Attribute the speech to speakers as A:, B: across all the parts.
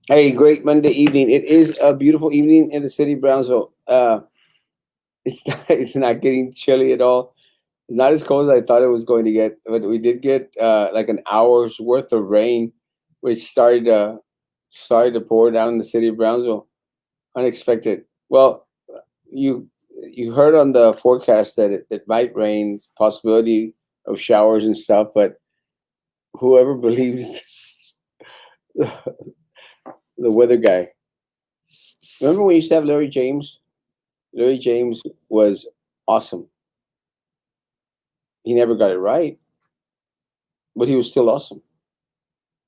A: Hey, great Monday evening. It is a beautiful evening in the city of Brownsville. It's not getting chilly at all. It's not as cold as I thought it was going to get, but we did get like an hour's worth of rain, which started to pour down in the city of Brownsville. Unexpected. Well, you you heard on the forecast that it might rain, possibility of showers and stuff, but whoever believes the weather guy. Remember when we used to have Larry James? Larry James was awesome. He never got it right, but he was still awesome.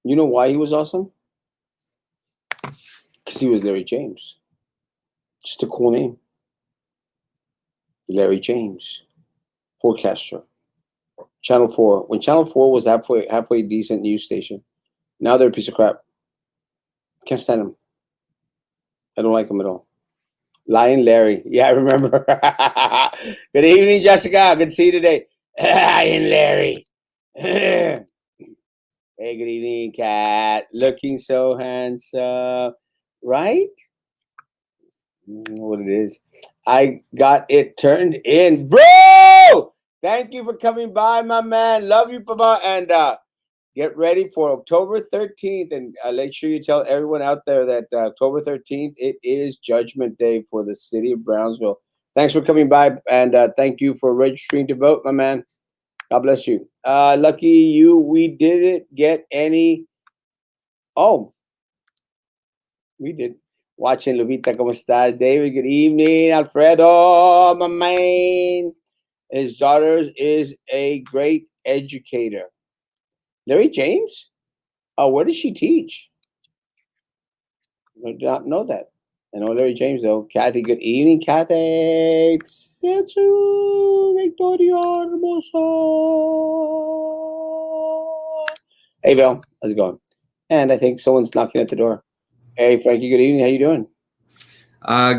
A: You know why he was awesome? Because he was Larry James. Just a cool name. Larry James, forecaster. Channel 4. When Channel 4 was halfway decent news station, now they're a piece of crap. Can't stand them. I don't like them at all. Lion Larry. Yeah, I remember. Good evening, Jessica. Good to see you today. Lion Larry. Hey, good evening, Cat. Looking so handsome. Right? What it is. I got it turned in. Bro! Thank you for coming by, my man. Love you, Papa. And get ready for October 13th. And make sure you tell everyone out there that October 13th, it is Judgment Day for the city of Brownsville. Thanks for coming by. And thank you for registering to vote, my man. God bless you. Lucky you, we didn't get any. Oh, we did. Watching Lupita, ¿cómo estás? David, good evening. Alfredo, my man. His daughter is a great educator. Larry James? Oh, where does she teach? I do not know that. I know Larry James, though. Kathy, good evening, Kathy. Tetsu, Victoria Hermosa. Hey, Bill. How's it going? And I think someone's knocking at the door. Hey, Frankie, good evening. How you doing?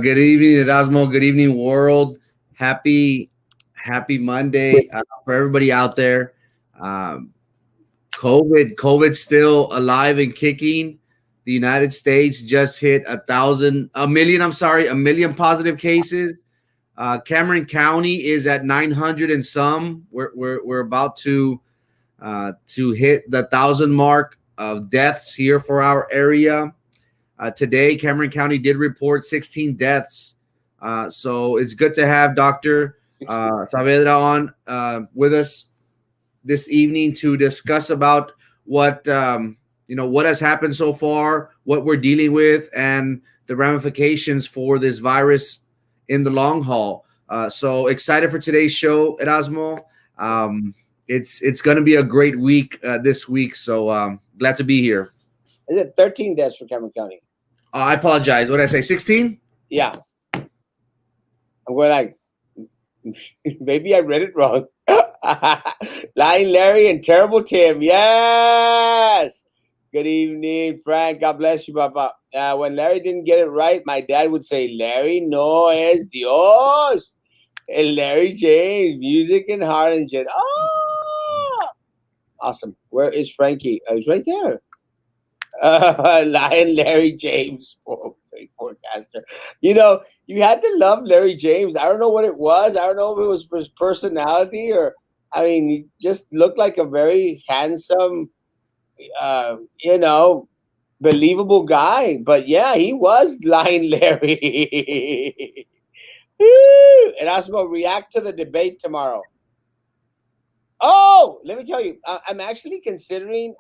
B: Good evening, Erasmo. Good evening, world. Happy Monday for everybody out there. Um, COVID's still alive and kicking. The United States just hit a million positive cases. Cameron County is at 900 and some. We're about to hit the 1,000 mark of deaths here for our area. Today, Cameron County did report 16 deaths. So it's good to have Dr. Saavedra on with us this evening to discuss about what has happened so far, what we're dealing with, and the ramifications for this virus in the long haul. So excited for today's show, Erasmo. It's going to be a great week this week. So glad to be here.
A: Is it 13 deaths for Cameron County?
B: I apologize. What did I say? 16?
A: Yeah. I'm going like, maybe I read it wrong. Lying Larry and Terrible Tim. Yes. Good evening, Frank. God bless you, Papa. When Larry didn't get it right, my dad would say, Larry no es Dios. And Larry James, music and Harlem Jet. Oh, awesome. Where is Frankie? He's right there. Lion Larry James forecaster. You know, you had to love Larry James. I don't know what it was. I don't know if it was his personality or, I mean, he just looked like a very handsome, uh, you know, believable guy. But yeah, he was Lion Larry. And I was going to react to the debate tomorrow. Oh, let me tell you, I'm actually considering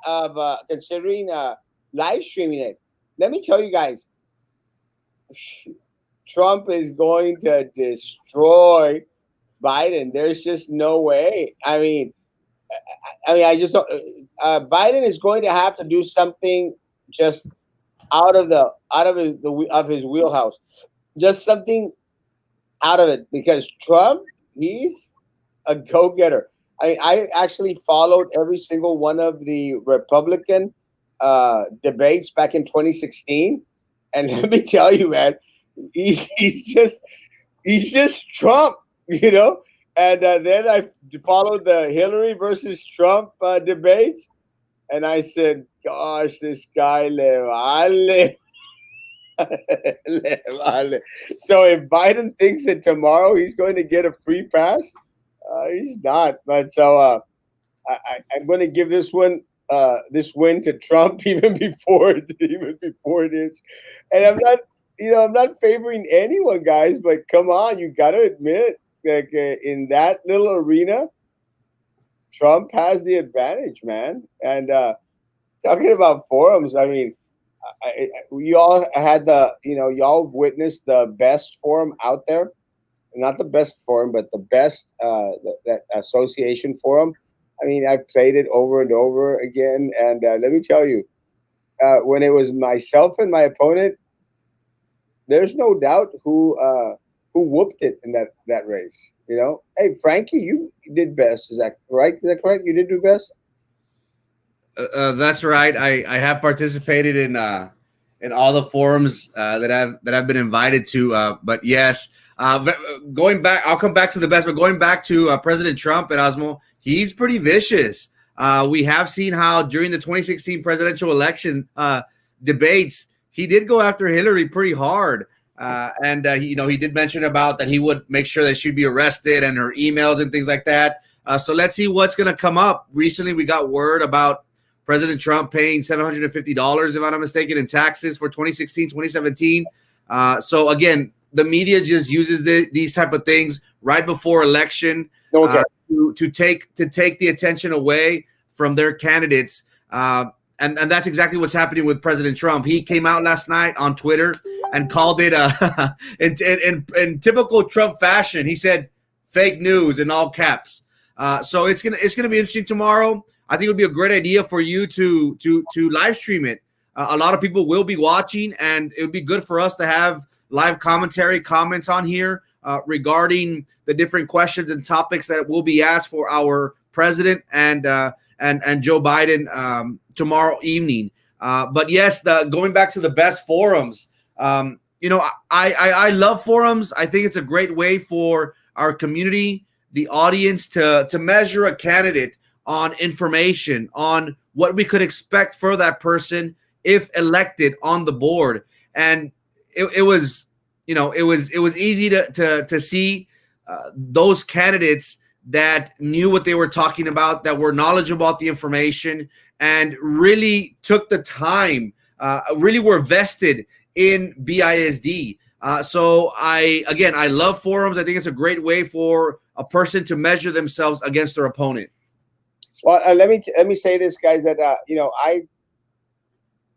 A: live streaming it. Let me tell you guys, Trump is going to destroy Biden. There's just no way. I just don't. Biden is going to have to do something just out of his wheelhouse, just something out of it because Trump, he's a go getter. I actually followed every single one of the Republican debates back in 2016, and let me tell you, man, he's just Trump, you know. And then I followed the Hillary versus Trump debates, and I said, "Gosh, this guy le vale." So if Biden thinks that tomorrow he's going to get a free pass, he's not. But I'm going to give this win to Trump even before it is. And I'm not favoring anyone, guys. But come on, you got to admit, like in that little arena, Trump has the advantage, man. And talking about forums, I mean, we all had y'all witnessed the best forum out there, not the best forum, but the best that association forum. I mean, I played it over and over again, and let me tell you, when it was myself and my opponent, there's no doubt who whooped it in that race. Hey Frankie, you did best. Is that right? Is that correct? You did do best.
B: That's right. I have participated in all the forums that I've been invited to. But yes, going back, I'll come back to the best. But going back to President Trump and Erasmo, he's pretty vicious. We have seen how during the 2016 presidential election debates, he did go after Hillary pretty hard. And he did mention about that he would make sure that she'd be arrested and her emails and things like that. So let's see what's going to come up. Recently, we got word about President Trump paying $750, if I'm not mistaken, in taxes for 2016, 2017. So again, the media just uses these type of things right before election to take the attention away from their candidates. And that's exactly what's happening with President Trump. He came out last night on Twitter and called it in typical Trump fashion. He said fake news in all caps. So it's gonna be interesting tomorrow. I think it would be a great idea for you to live stream it. A lot of people will be watching, and it would be good for us to have live commentary, comments on here regarding the different questions and topics that will be asked for our president and Joe Biden tomorrow evening. But yes, going back to the best forums, I love forums. I think it's a great way for our community, the audience, to measure a candidate on information, on what we could expect for that person if elected on the board. And it was easy to see those candidates that knew what they were talking about, that were knowledgeable about the information, and really took the time, really were vested in BISD. So I love forums. I think it's a great way for a person to measure themselves against their opponent.
A: Well, let me say this, guys. That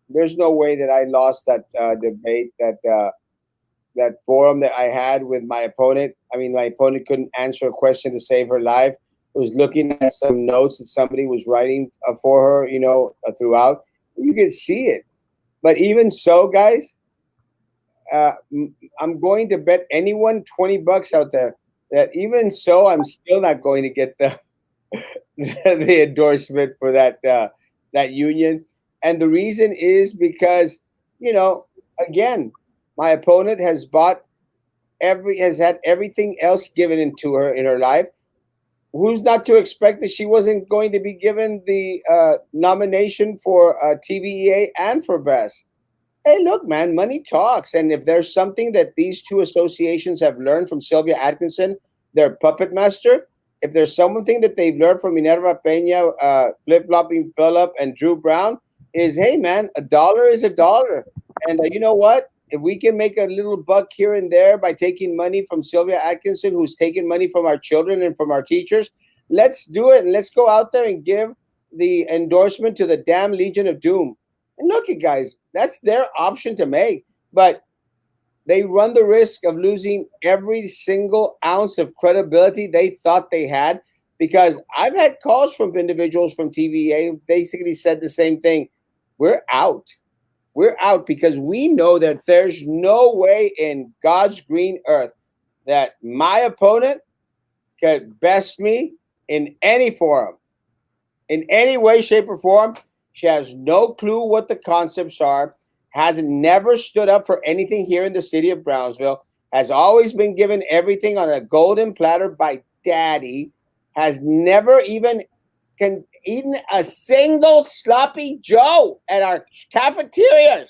A: there's no way that I lost that debate, that forum that I had with my opponent. I mean, my opponent couldn't answer a question to save her life. Was looking at some notes that somebody was writing for her, throughout. You could see it. But even so, guys, I'm going to bet anyone $20 out there that even so, I'm still not going to get the the endorsement for that union. And the reason is because, again, my opponent has had everything else given into her in her life. Who's not to expect that she wasn't going to be given the nomination for TVEA and for best? Hey, look, man, money talks. And if there's something that these two associations have learned from Sylvia Atkinson, their puppet master, if there's something that they've learned from Minerva Peña, Flip-Flopping Phillip, and Drew Brown, is, hey, man, a dollar is a dollar. And you know what? If we can make a little buck here and there by taking money from Sylvia Atkinson, who's taking money from our children and from our teachers, let's do it. And let's go out there and give the endorsement to the damn Legion of Doom. And look, you guys, that's their option to make. But they run the risk of losing every single ounce of credibility they thought they had, because I've had calls from individuals from TVA who basically said the same thing. We're out. We're out because we know that there's no way in God's green earth that my opponent could best me in any forum, in any way, shape, or form. She has no clue what the concepts are, has never stood up for anything here in the city of Brownsville, has always been given everything on a golden platter by daddy, has never even eaten a single sloppy Joe at our cafeterias.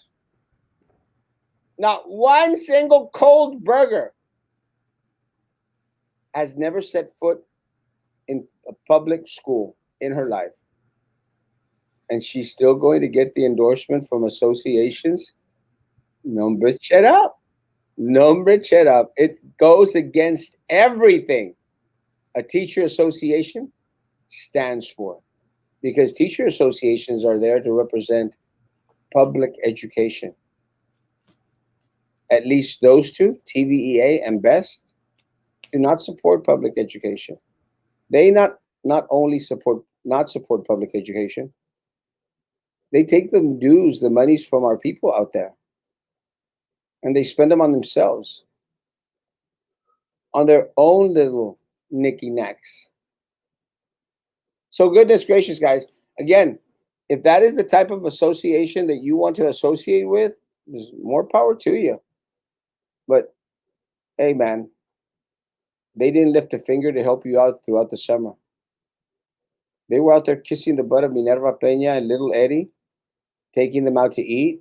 A: not one single cold burger, has never set foot in a public school in her life. And she's still going to get the endorsement from associations. Number shut up. Number shut up. It goes against everything a teacher association stands for. Because teacher associations are there to represent public education. At least those two, TVEA and BEST, do not support public education. They not only support public education, they take the dues, the monies from our people out there, and they spend them on themselves, on their own little nicky knacks. So goodness gracious, guys! Again, if that is the type of association that you want to associate with, there's more power to you. But hey, man, they didn't lift a finger to help you out throughout the summer. They were out there kissing the butt of Minerva Peña and little Eddie, taking them out to eat,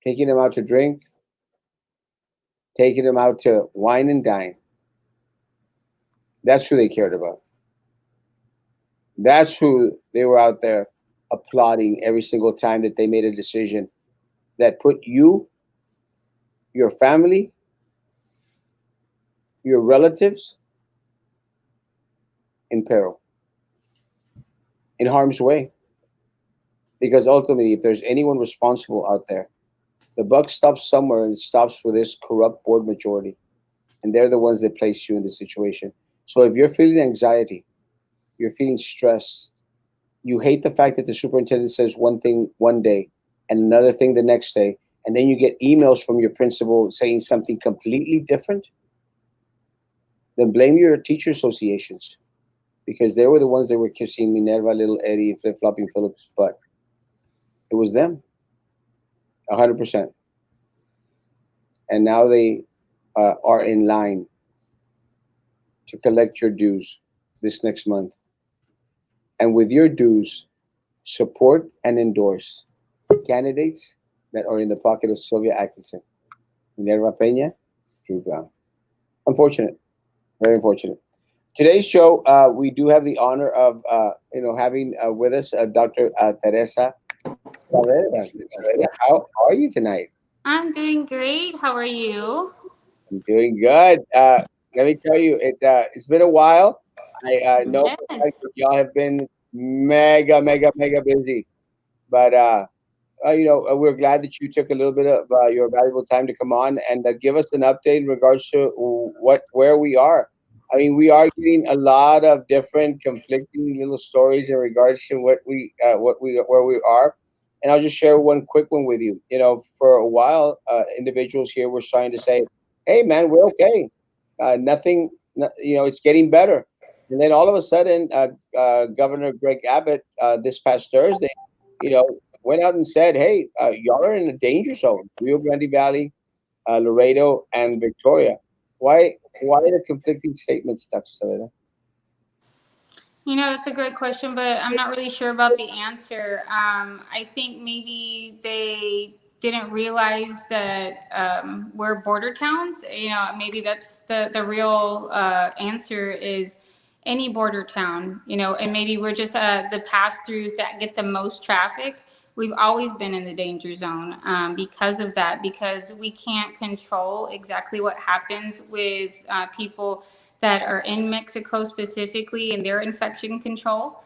A: taking them out to drink, taking them out to wine and dine. That's who they cared about. That's who they were out there applauding every single time that they made a decision that put you, your family, your relatives in peril, in harm's way. Because ultimately, if there's anyone responsible out there, the buck stops somewhere and it stops with this corrupt board majority. And they're the ones that place you in this situation. So if you're feeling anxiety, you're feeling stressed, you hate the fact that the superintendent says one thing one day and another thing the next day, and then you get emails from your principal saying something completely different, then blame your teacher associations because they were the ones that were kissing Minerva, little Eddie, and flip flopping Phillips' butt. It was them, 100%. And now they are in line to collect your dues this next month. And with your dues, support and endorse candidates that are in the pocket of Sylvia Atkinson, Minerva Peña, Drew Brown. Unfortunate, very unfortunate. Today's show, we do have the honor of having with us Dr. Teresa Saavedra. Saavedra, how are you tonight?
C: I'm doing great. How are you?
A: I'm doing good. Let me tell you, it's been a while. I know for a fact
C: Yes.
A: that y'all have been mega, mega, mega busy, but we're glad that you took a little bit of your valuable time to come on and give us an update in regards to where we are. I mean, we are getting a lot of different conflicting little stories in regards to where we are, and I'll just share one quick one with you. You know, for a while, individuals here were trying to say, "Hey, man, we're okay. Nothing. It's getting better." And then all of a sudden, Governor Greg Abbott this past Thursday, went out and said, "Hey, y'all are in a danger zone. Rio Grande Valley, Laredo, and Victoria." Why the conflicting statements, Dr. Saleda?
C: That's a great question, but I'm not really sure about the answer. I think maybe they didn't realize that we're border towns. Maybe that's the real answer is any border town, and maybe we're just the pass throughs that get the most traffic. We've always been in the danger zone because of that, because we can't control exactly what happens with people that are in Mexico specifically and their infection control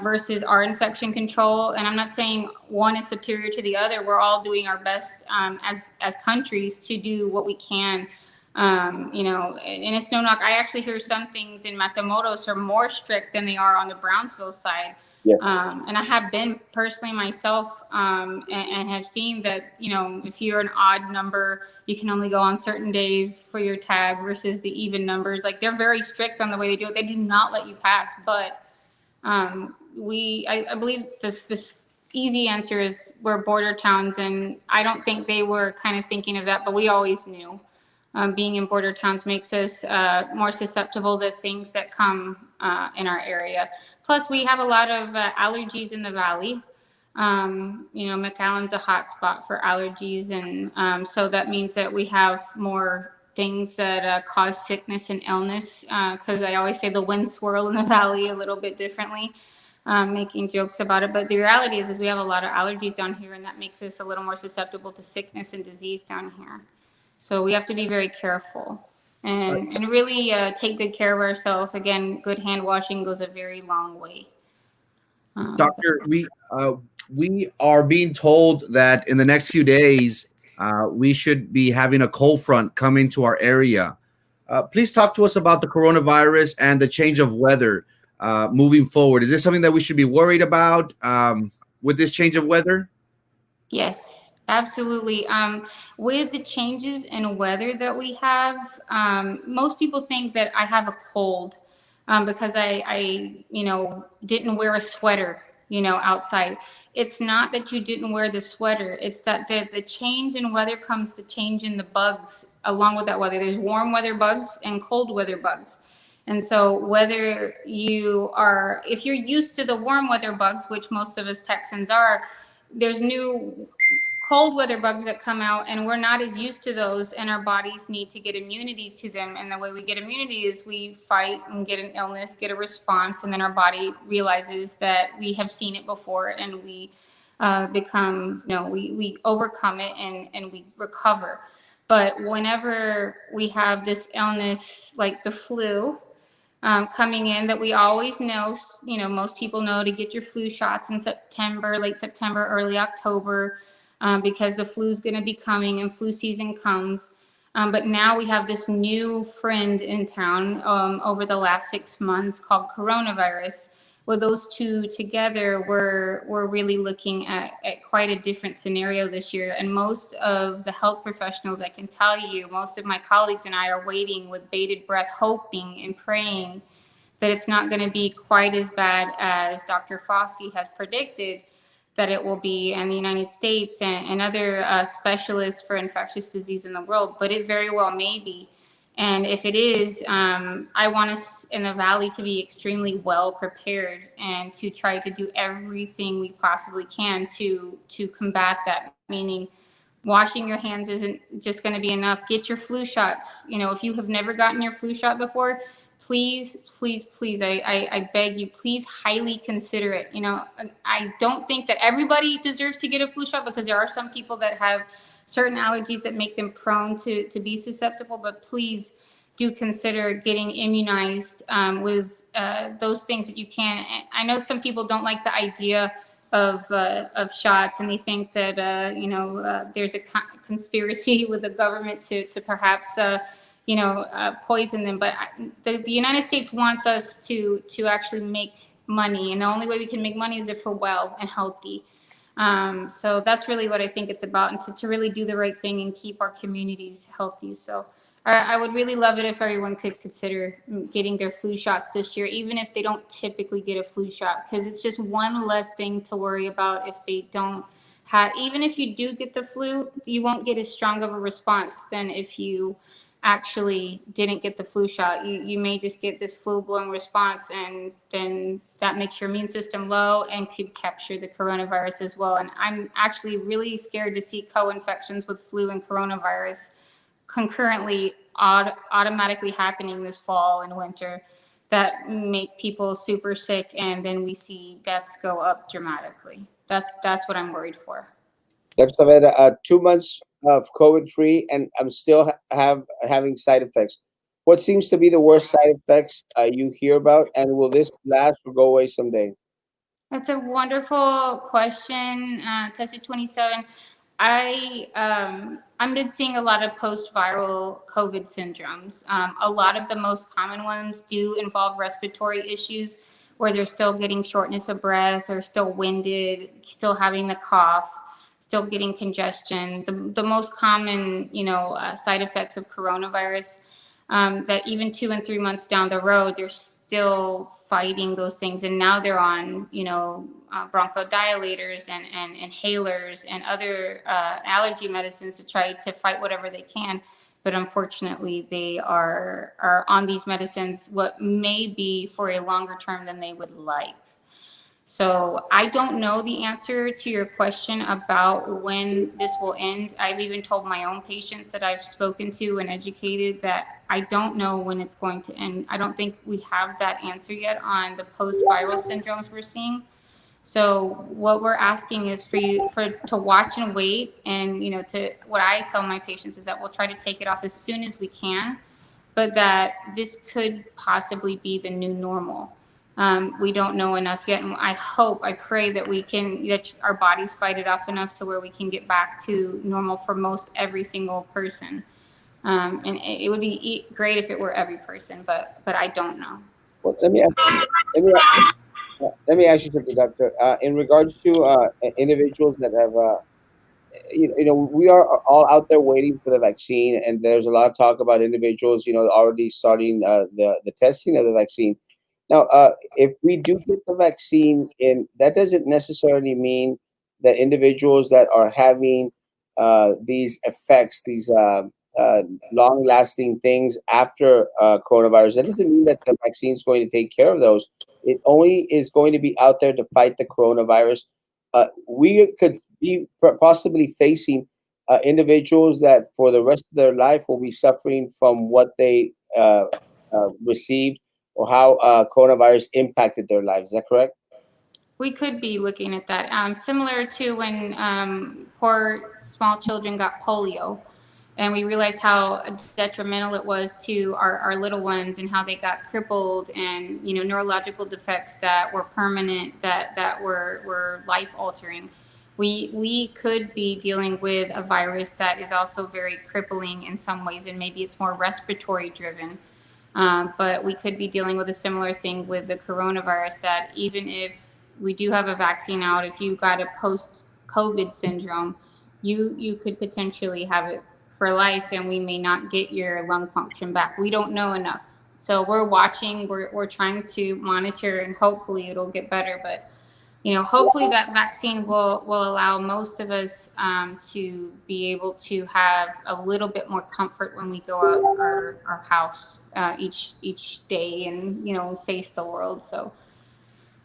C: versus our infection control. And I'm not saying one is superior to the other. We're all doing our best as countries to do what we can. And it's no knock. I actually hear some things in Matamoros are more strict than they are on the Brownsville side.
A: Yes.
C: And I have been personally myself and have seen that, if you're an odd number, you can only go on certain days for your tag versus the even numbers. Like they're very strict on the way they do it. They do not let you pass. But I believe this easy answer is we're border towns. And I don't think they were kind of thinking of that, but we always knew. Being in border towns makes us more susceptible to things that come in our area. Plus, we have a lot of allergies in the valley. McAllen's a hot spot for allergies, and so that means that we have more things that cause sickness and illness. Because I always say the winds swirl in the valley a little bit differently, making jokes about it. But the reality is we have a lot of allergies down here, and that makes us a little more susceptible to sickness and disease down here. So we have to be very careful and really take good care of ourselves. Again, good hand washing goes a very long way.
B: Doctor, we are being told that in the next few days we should be having a cold front come into our area. Please talk to us about the coronavirus and the change of weather moving forward. Is this something that we should be worried about with this change of weather?
C: Yes, absolutely. With the changes in weather that we have, most people think that I have a cold because I didn't wear a sweater, outside. It's not that you didn't wear the sweater. It's that the change in weather comes the change in the bugs along with that weather. There's warm weather bugs and cold weather bugs. And so if you're used to the warm weather bugs, which most of us Texans are, there's new cold weather bugs that come out, and we're not as used to those, and our bodies need to get immunities to them. And the way we get immunity is we fight and get an illness, get a response, and then our body realizes that we have seen it before, and we we overcome it and we recover. But whenever we have this illness like the flu, coming in, that we always know, most people know to get your flu shots in September, late September, early October, because the flu is going to be coming and flu season comes. But now we have this new friend in town over the last 6 months called coronavirus. Well, those two together, we're really looking at quite a different scenario this year. And most of the health professionals, I can tell you, most of my colleagues and I are waiting with bated breath, hoping and praying that it's not going to be quite as bad as Dr. Fauci has predicted that it will be in the United States and other specialists for infectious disease in the world. But it very well may be. And if it is, I want us in the Valley to be extremely well prepared and to try to do everything we possibly can to combat that. Meaning, washing your hands isn't just going to be enough. Get your flu shots. If you have never gotten your flu shot before, please, please, please, I beg you, please highly consider it. I don't think that everybody deserves to get a flu shot because there are some people that have certain allergies that make them prone to be susceptible, but please do consider getting immunized with those things that you can. I know some people don't like the idea of shots, and they think that there's a conspiracy with the government to perhaps poison them. But the United States wants us to actually make money, and the only way we can make money is if we're well and healthy. So that's really what I think it's about, and to really do the right thing and keep our communities healthy. So I would really love it if everyone could consider getting their flu shots this year, even if they don't typically get a flu shot, because it's just one less thing to worry about if they don't have. Even if you do get the flu, you won't get as strong of a response than if you actually didn't get the flu shot. You may just get this flu-blown response, and then that makes your immune system low and could capture the coronavirus as well. And I'm actually really scared to see co-infections with flu and coronavirus concurrently automatically happening this fall and winter that make people super sick, and then we see deaths go up dramatically. That's what I'm worried for.
A: Dr. Saavedra, 2 months of COVID free, and I'm still having side effects. What seems to be the worst side effects you hear about, and will this last or go away someday?
C: That's a wonderful question, Tester 27. I've been seeing a lot of post-viral COVID syndromes. A lot of the most common ones do involve respiratory issues, where they're still getting shortness of breath, or still winded, still having the cough, still getting congestion. The most common, side effects of coronavirus, that even 2 and 3 months down the road, they're still fighting those things. And now they're on, bronchodilators and inhalers and other allergy medicines to try to fight whatever they can. But unfortunately, they are on these medicines what may be for a longer term than they would like. So I don't know the answer to your question about when this will end. I've even told my own patients that I've spoken to and educated that I don't know when it's going to end. I don't think we have that answer yet on the post-viral syndromes we're seeing. So what we're asking is for you to watch and wait, and to what I tell my patients is that we'll try to take it off as soon as we can, but that this could possibly be the new normal. We don't know enough yet, and I pray that our bodies fight it off enough to where we can get back to normal for most every single person. And it would be great if it were every person, but I don't know.
A: Well, let me let me ask you something, doctor. In regards to individuals that have we are all out there waiting for the vaccine, and there's a lot of talk about individuals, already starting the testing of the vaccine. Now, if we do get the vaccine in, that doesn't necessarily mean that individuals that are having these effects, these long-lasting things after coronavirus, that doesn't mean that the vaccine is going to take care of those. It only is going to be out there to fight the coronavirus. We could be possibly facing individuals that for the rest of their life will be suffering from what they received or how coronavirus impacted their lives. Is that correct?
C: We could be looking at that. Similar to when poor small children got polio, and we realized how detrimental it was to our little ones and how they got crippled and neurological defects that were permanent, that were life altering. We could be dealing with a virus that is also very crippling in some ways, and maybe it's more respiratory driven. But we could be dealing with a similar thing with the coronavirus, that even if we do have a vaccine out, if you got a post COVID syndrome, you could potentially have it for life, and we may not get your lung function back. We don't know enough. So we're watching, we're trying to monitor, and hopefully it'll get better. But hopefully that vaccine will allow most of us to be able to have a little bit more comfort when we go out our house each day, and face the world. So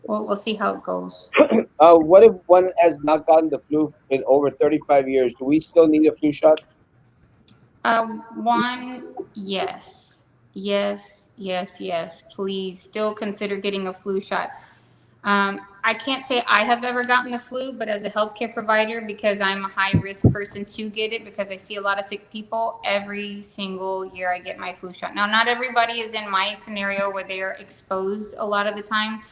C: we'll see how it goes.
A: What if one has not gotten the flu in over 35 years? Do we still need a flu shot?
C: One, yes, yes, yes, yes. Please still consider getting a flu shot. I can't say I have ever gotten the flu, but as a healthcare provider, because I'm a high risk person to get it, because I see a lot of sick people, every single year I get my flu shot. Now, not everybody is in my scenario where they are exposed a lot of the time,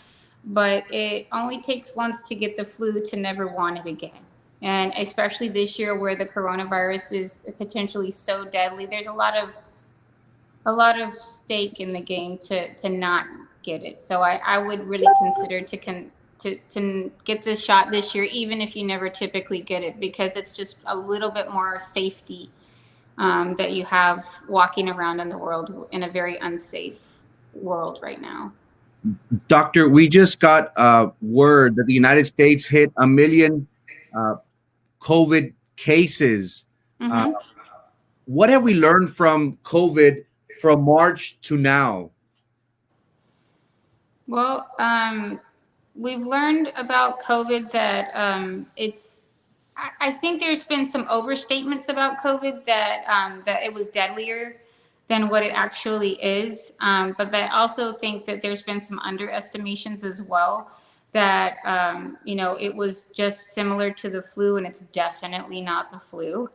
C: but it only takes once to get the flu to never want it again. And especially this year where the coronavirus is potentially so deadly, there's a lot of stake in the game to not get it. So I would really consider to get this shot this year, even if you never typically get it, because it's just a little bit more safety that you have walking around in the world, in a very unsafe world right now.
B: Doctor, we just got word that the United States hit 1 million uh, COVID cases. Uh,
C: Mm-hmm.
B: what have we learned from COVID from March to now?
C: Well, we've learned about COVID that it's. I think there's been some overstatements about COVID, that it was deadlier than what it actually is. But I also think that there's been some underestimations as well. That it was just similar to the flu, and it's definitely not the flu.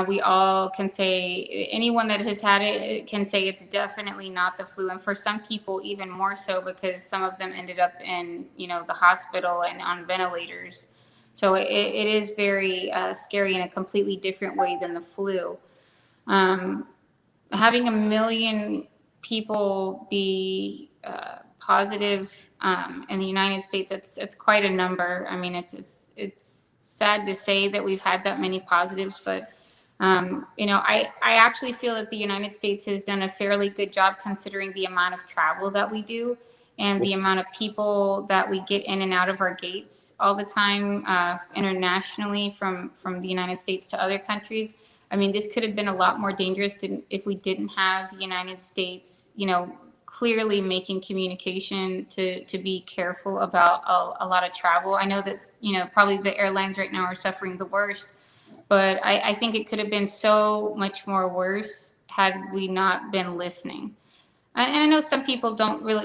C: We all can say, anyone that has had it can say it's definitely not the flu, and for some people even more so, because some of them ended up in the hospital and on ventilators. So it is very scary in a completely different way than the flu. Um, Having 1 million people be positive in the United States, it's quite a number. I mean, it's sad to say that we've had that many positives, but I actually feel that the United States has done a fairly good job, considering the amount of travel that we do and the amount of people that we get in and out of our gates all the time, internationally, from the United States to other countries. I mean, this could have been a lot more dangerous if we didn't have the United States, clearly making communication to be careful about a lot of travel. I know that, probably the airlines right now are suffering the worst, but I think it could have been so much more worse had we not been listening. And I know some people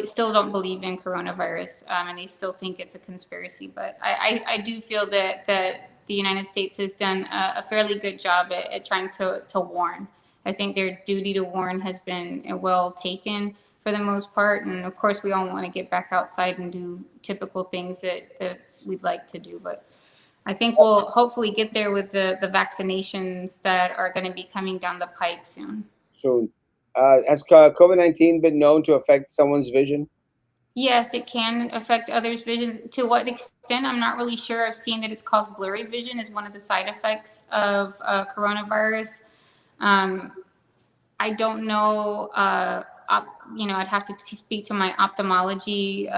C: still don't believe in coronavirus, and they still think it's a conspiracy. But I do feel that the United States has done a fairly good job at trying to warn. I think their duty to warn has been well taken for the most part. And of course, we all want to get back outside and do typical things that we'd like to do. But I think we'll hopefully get there with the vaccinations that are going to be coming down the pike soon.
A: So, has COVID-19 been known to affect someone's vision?
C: Yes, it can affect others' visions. To what extent, I'm not really sure. I've seen that it's caused blurry vision as one of the side effects of coronavirus. Um, I don't know. I'd have to speak to my ophthalmology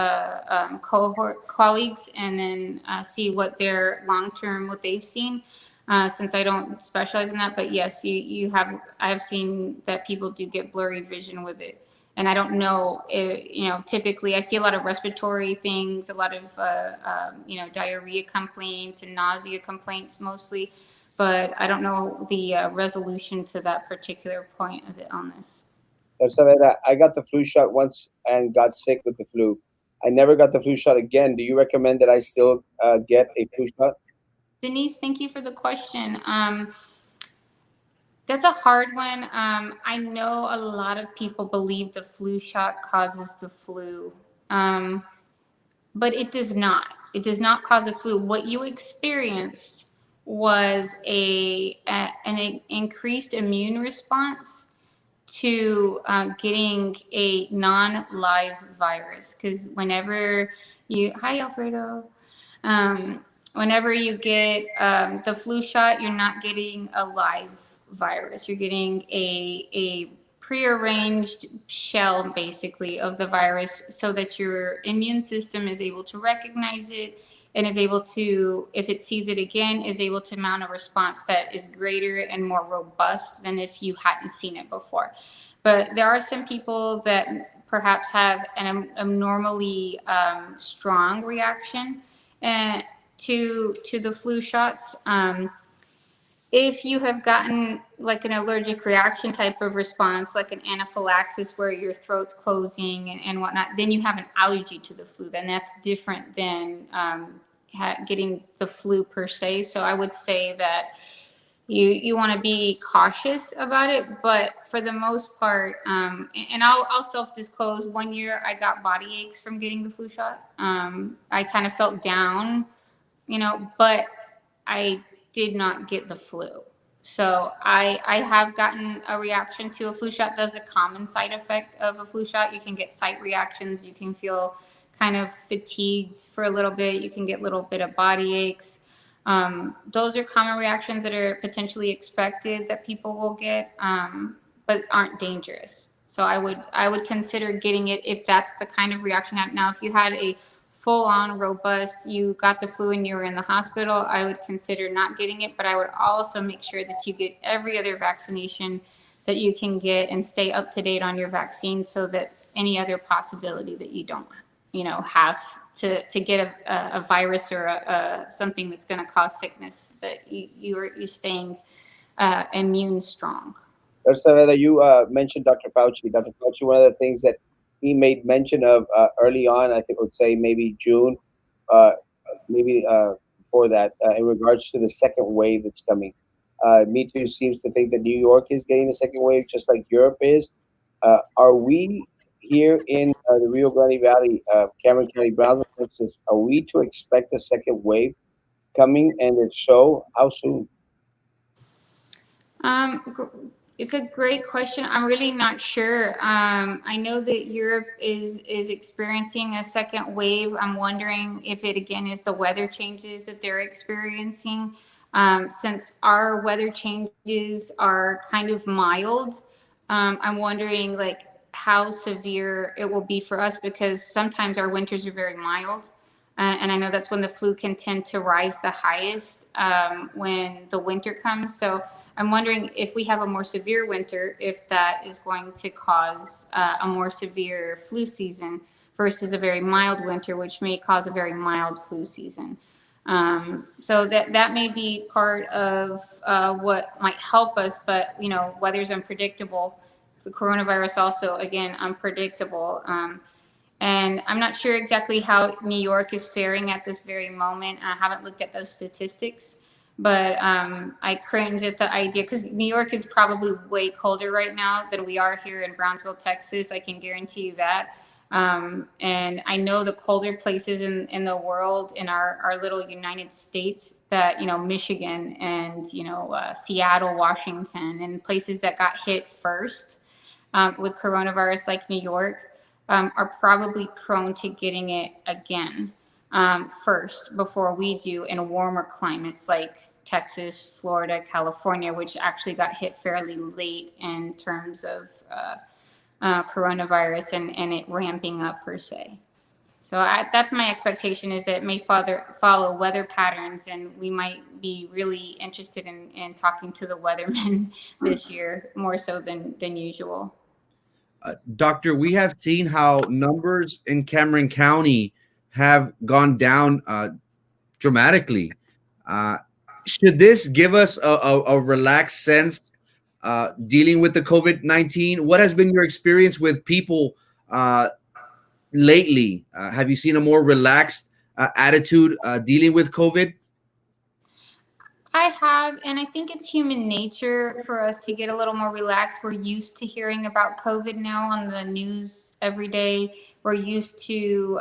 C: cohort colleagues and then see what their what they've seen, since I don't specialize in that. But yes, I have seen that people do get blurry vision with it. And I don't know, typically I see a lot of respiratory things, a lot of, diarrhea complaints and nausea complaints mostly, but I don't know the resolution to that particular point of the illness.
A: I got the flu shot once and got sick with the flu. I never got the flu shot again. Do you recommend that I still get a flu shot?
C: Denise, thank you for the question. That's a hard one. I know a lot of people believe the flu shot causes the flu, but it does not. It does not cause the flu. What you experienced was an increased immune response to getting a non-live virus. Because hi Alfredo, whenever you get the flu shot, you're not getting a live virus. You're getting a prearranged shell basically of the virus so that your immune system is able to recognize it and is able to, if it sees it again, is able to mount a response that is greater and more robust than if you hadn't seen it before. But there are some people that perhaps have an abnormally strong reaction to the flu shots. If you have gotten like an allergic reaction type of response, like an anaphylaxis where your throat's closing and whatnot, then you have an allergy to the flu. Then that's different than getting the flu per se. So I would say that you want to be cautious about it, but for the most part, and I'll self-disclose. 1 year I got body aches from getting the flu shot. I kind of felt down, but I did not get the flu. So I have gotten a reaction to a flu shot. That's a common side effect of a flu shot. You can get site reactions. You can feel kind of fatigued for a little bit. You can get a little bit of body aches. Those are common reactions that are potentially expected that people will get, but aren't dangerous. So I would consider getting it if that's the kind of reaction. Now, if you had a full on robust, you got the flu and you were in the hospital, I would consider not getting it. But I would also make sure that you get every other vaccination that you can get and stay up to date on your vaccine so that any other possibility that you don't, have to get a virus or something that's going to cause sickness, that you're staying immune strong.
A: That you mentioned Dr. Fauci. Dr. Fauci, one of the things that he made mention of early on, I think I would say maybe June, uh, maybe before that, in regards to the second wave that's coming. Me Too seems to think that New York is getting the second wave, just like Europe is. Are we here in the Rio Grande Valley, Cameron County, Brownsville, Texas, are we to expect a second wave coming? And if so, how soon?
C: It's a great question. I'm really not sure. I know that Europe is experiencing a second wave. I'm wondering if it again is the weather changes that they're experiencing. Since our weather changes are kind of mild, I'm wondering like how severe it will be for us because sometimes our winters are very mild. And I know that's when the flu can tend to rise the highest when the winter comes. So I'm wondering if we have a more severe winter, if that is going to cause a more severe flu season versus a very mild winter, which may cause a very mild flu season. So that may be part of what might help us, but weather's unpredictable. The coronavirus also, again, unpredictable. And I'm not sure exactly how New York is faring at this very moment. I haven't looked at those statistics, but I cringe at the idea because New York is probably way colder right now than we are here in Brownsville, Texas. I can guarantee you that. And I know the colder places in the world, in our little United States, that, Michigan and, Seattle, Washington, and places that got hit first with coronavirus like New York are probably prone to getting it again first before we do in warmer climates like Texas, Florida, California, which actually got hit fairly late in terms of coronavirus and it ramping up per se. So that's my expectation, is that it may follow weather patterns, and we might be really interested in talking to the weathermen this year more so than usual.
B: Doctor, we have seen how numbers in Cameron County have gone down dramatically. Uh, should this give us a relaxed sense dealing with the COVID-19? What has been your experience with people lately? Have you seen a more relaxed attitude dealing with COVID?
C: I have, and I think it's human nature for us to get a little more relaxed. We're used to hearing about COVID now on the news every day. We're used to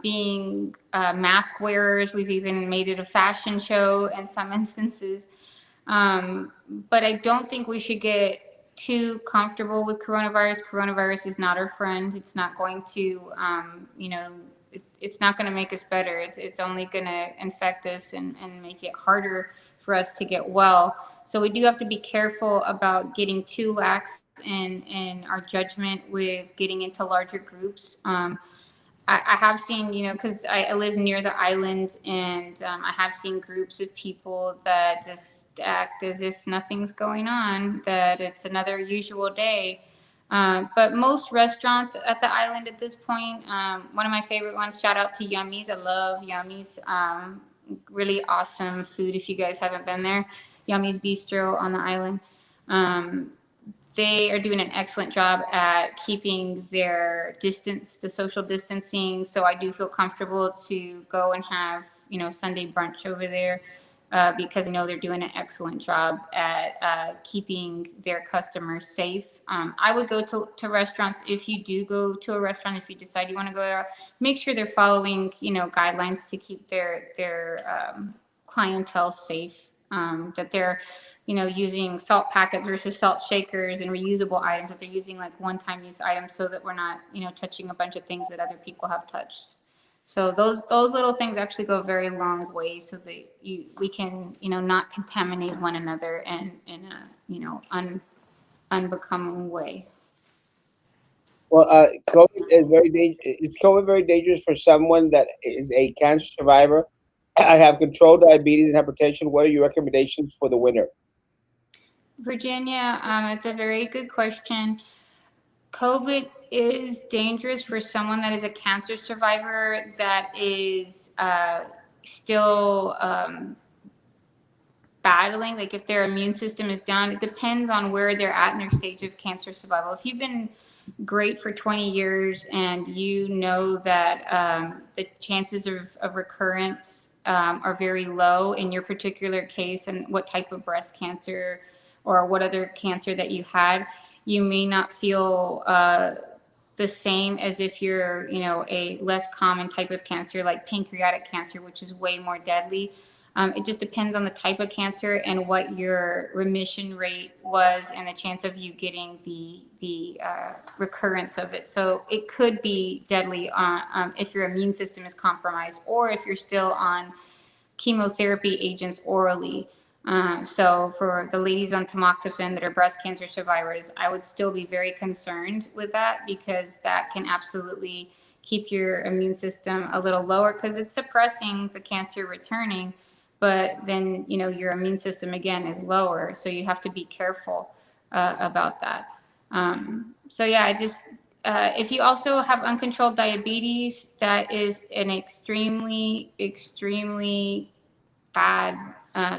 C: being mask wearers. We've even made it a fashion show in some instances. But I don't think we should get too comfortable with coronavirus. Coronavirus is not our friend. It's not going to, it's not going to make us better. It's only going to infect us and make it harder for us to get well. So we do have to be careful about getting too lax in our judgment with getting into larger groups. I have seen, because I live near the island, and I have seen groups of people that just act as if nothing's going on, that it's another usual day. But most restaurants at the island at this point, one of my favorite ones, shout out to Yummies. I love Yummies. Really awesome food if you guys haven't been there. Yummies Bistro on the island. They are doing an excellent job at keeping their distance, the social distancing. So I do feel comfortable to go and have, Sunday brunch over there because I know they're doing an excellent job at keeping their customers safe. I would go to restaurants. If you do go to a restaurant, if you decide you want to go there, make sure they're following, guidelines to keep their clientele safe. That they're using salt packets versus salt shakers and reusable items, that they're using like one-time use items so that we're not, touching a bunch of things that other people have touched. So those little things actually go a very long way so that we can, not contaminate one another in a, unbecoming way.
A: Well, COVID is very is COVID very dangerous for someone that is a cancer survivor? I have controlled diabetes and hypertension. What are your recommendations for the winter?
C: Virginia, it's a very good question. COVID is dangerous for someone that is a cancer survivor that is still battling, like if their immune system is down. It depends on where they're at in their stage of cancer survival. If you've been great for 20 years and you know that the chances of recurrence are very low in your particular case, and what type of breast cancer or what other cancer that you had, you may not feel the same as if you're, a less common type of cancer like pancreatic cancer, which is way more deadly. It just depends on the type of cancer and what your remission rate was and the chance of you getting the recurrence of it. So it could be deadly if your immune system is compromised, or if you're still on chemotherapy agents orally. So for the ladies on tamoxifen that are breast cancer survivors, I would still be very concerned with that, because that can absolutely keep your immune system a little lower because it's suppressing the cancer returning. but then, your immune system again is lower. So you have to be careful about that. So yeah, if you also have uncontrolled diabetes, that is an extremely, extremely bad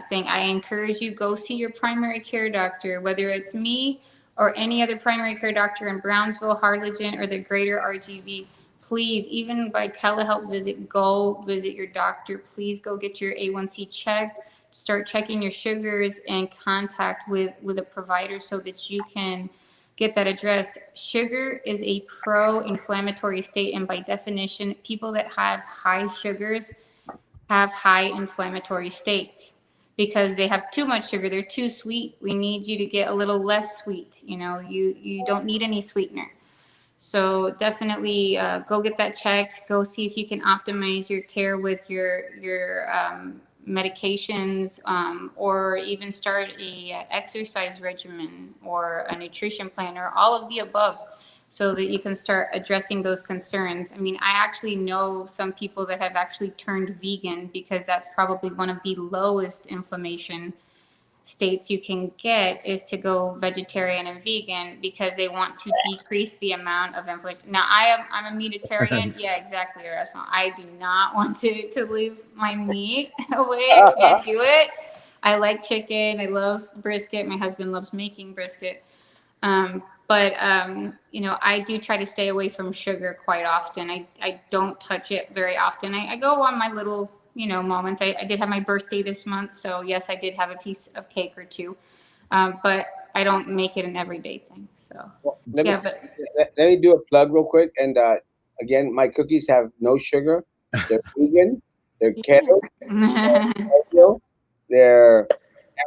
C: thing. I encourage you, go see your primary care doctor, whether it's me or any other primary care doctor in Brownsville, Harlingen, or the greater RGV. Please, even by telehealth visit, go visit your doctor. Please go get your A1C checked. Start checking your sugars and contact with a provider so that you can get that addressed. Sugar is a pro-inflammatory state, and by definition, people that have high sugars have high inflammatory states because they have too much sugar. They're too sweet. We need you to get a little less sweet. You don't need any sweetener. So definitely go get that checked. Go see if you can optimize your care with your medications, or even start a exercise regimen or a nutrition plan, or all of the above, so that you can start addressing those concerns. I mean, I actually know some people that have actually turned vegan because that's probably one of the lowest inflammation states you can get, is to go vegetarian and vegan, because they want to decrease the amount of inflammation. Now, I'm a meatitarian. Yeah, exactly, Erasmo. I do not want to leave my meat away. I can't do it. I like chicken. I love brisket. My husband loves making brisket. I do try to stay away from sugar quite often. I don't touch it very often. I go on my little, moments. I did have my birthday this month. So yes, I did have a piece of cake or two. But I don't make it an everyday thing. So
A: Well, let me do a plug real quick. And again, my cookies have no sugar. They're vegan. They're keto.
C: yeah.
A: Paleo, they're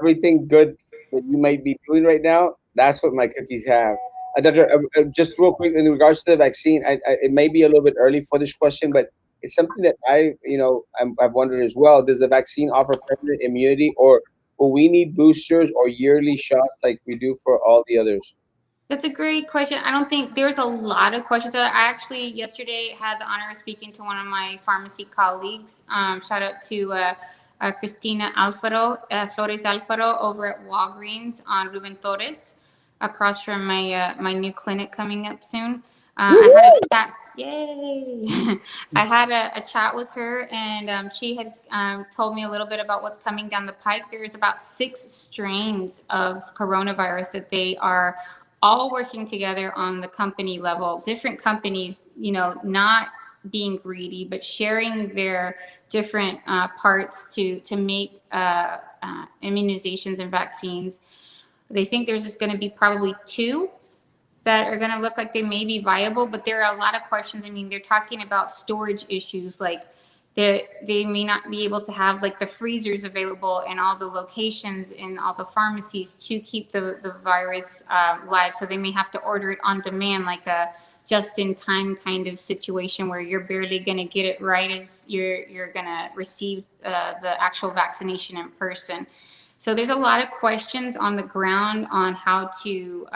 A: everything good that you might be doing right now. That's what my cookies have. Doctor, just real quick in regards to the vaccine, it may be a little bit early for this question, but it's something that I've wondered as well. Does the vaccine offer permanent immunity, or will we need boosters or yearly shots like we do for all the others?
C: That's a great question. I don't think there's a lot of questions. I actually yesterday had the honor of speaking to one of my pharmacy colleagues. Shout out to Christina Alfaro, Flores Alfaro, over at Walgreens on Ruben Torres, across from my new clinic coming up soon. I had a chat. Yay! I had a chat with her, and she had told me a little bit about what's coming down the pike. There's about 6 strains of coronavirus that they are all working together on the company level. Different companies, not being greedy, but sharing their different parts to make immunizations and vaccines. They think there's just going to be probably 2 that are going to look like they may be viable, but there are a lot of questions. I mean, they're talking about storage issues, like they may not be able to have like the freezers available in all the locations in all the pharmacies to keep the virus live. So they may have to order it on demand, like a just-in-time kind of situation where you're barely going to get it right as you're going to receive the actual vaccination in person. So there's a lot of questions on the ground on how to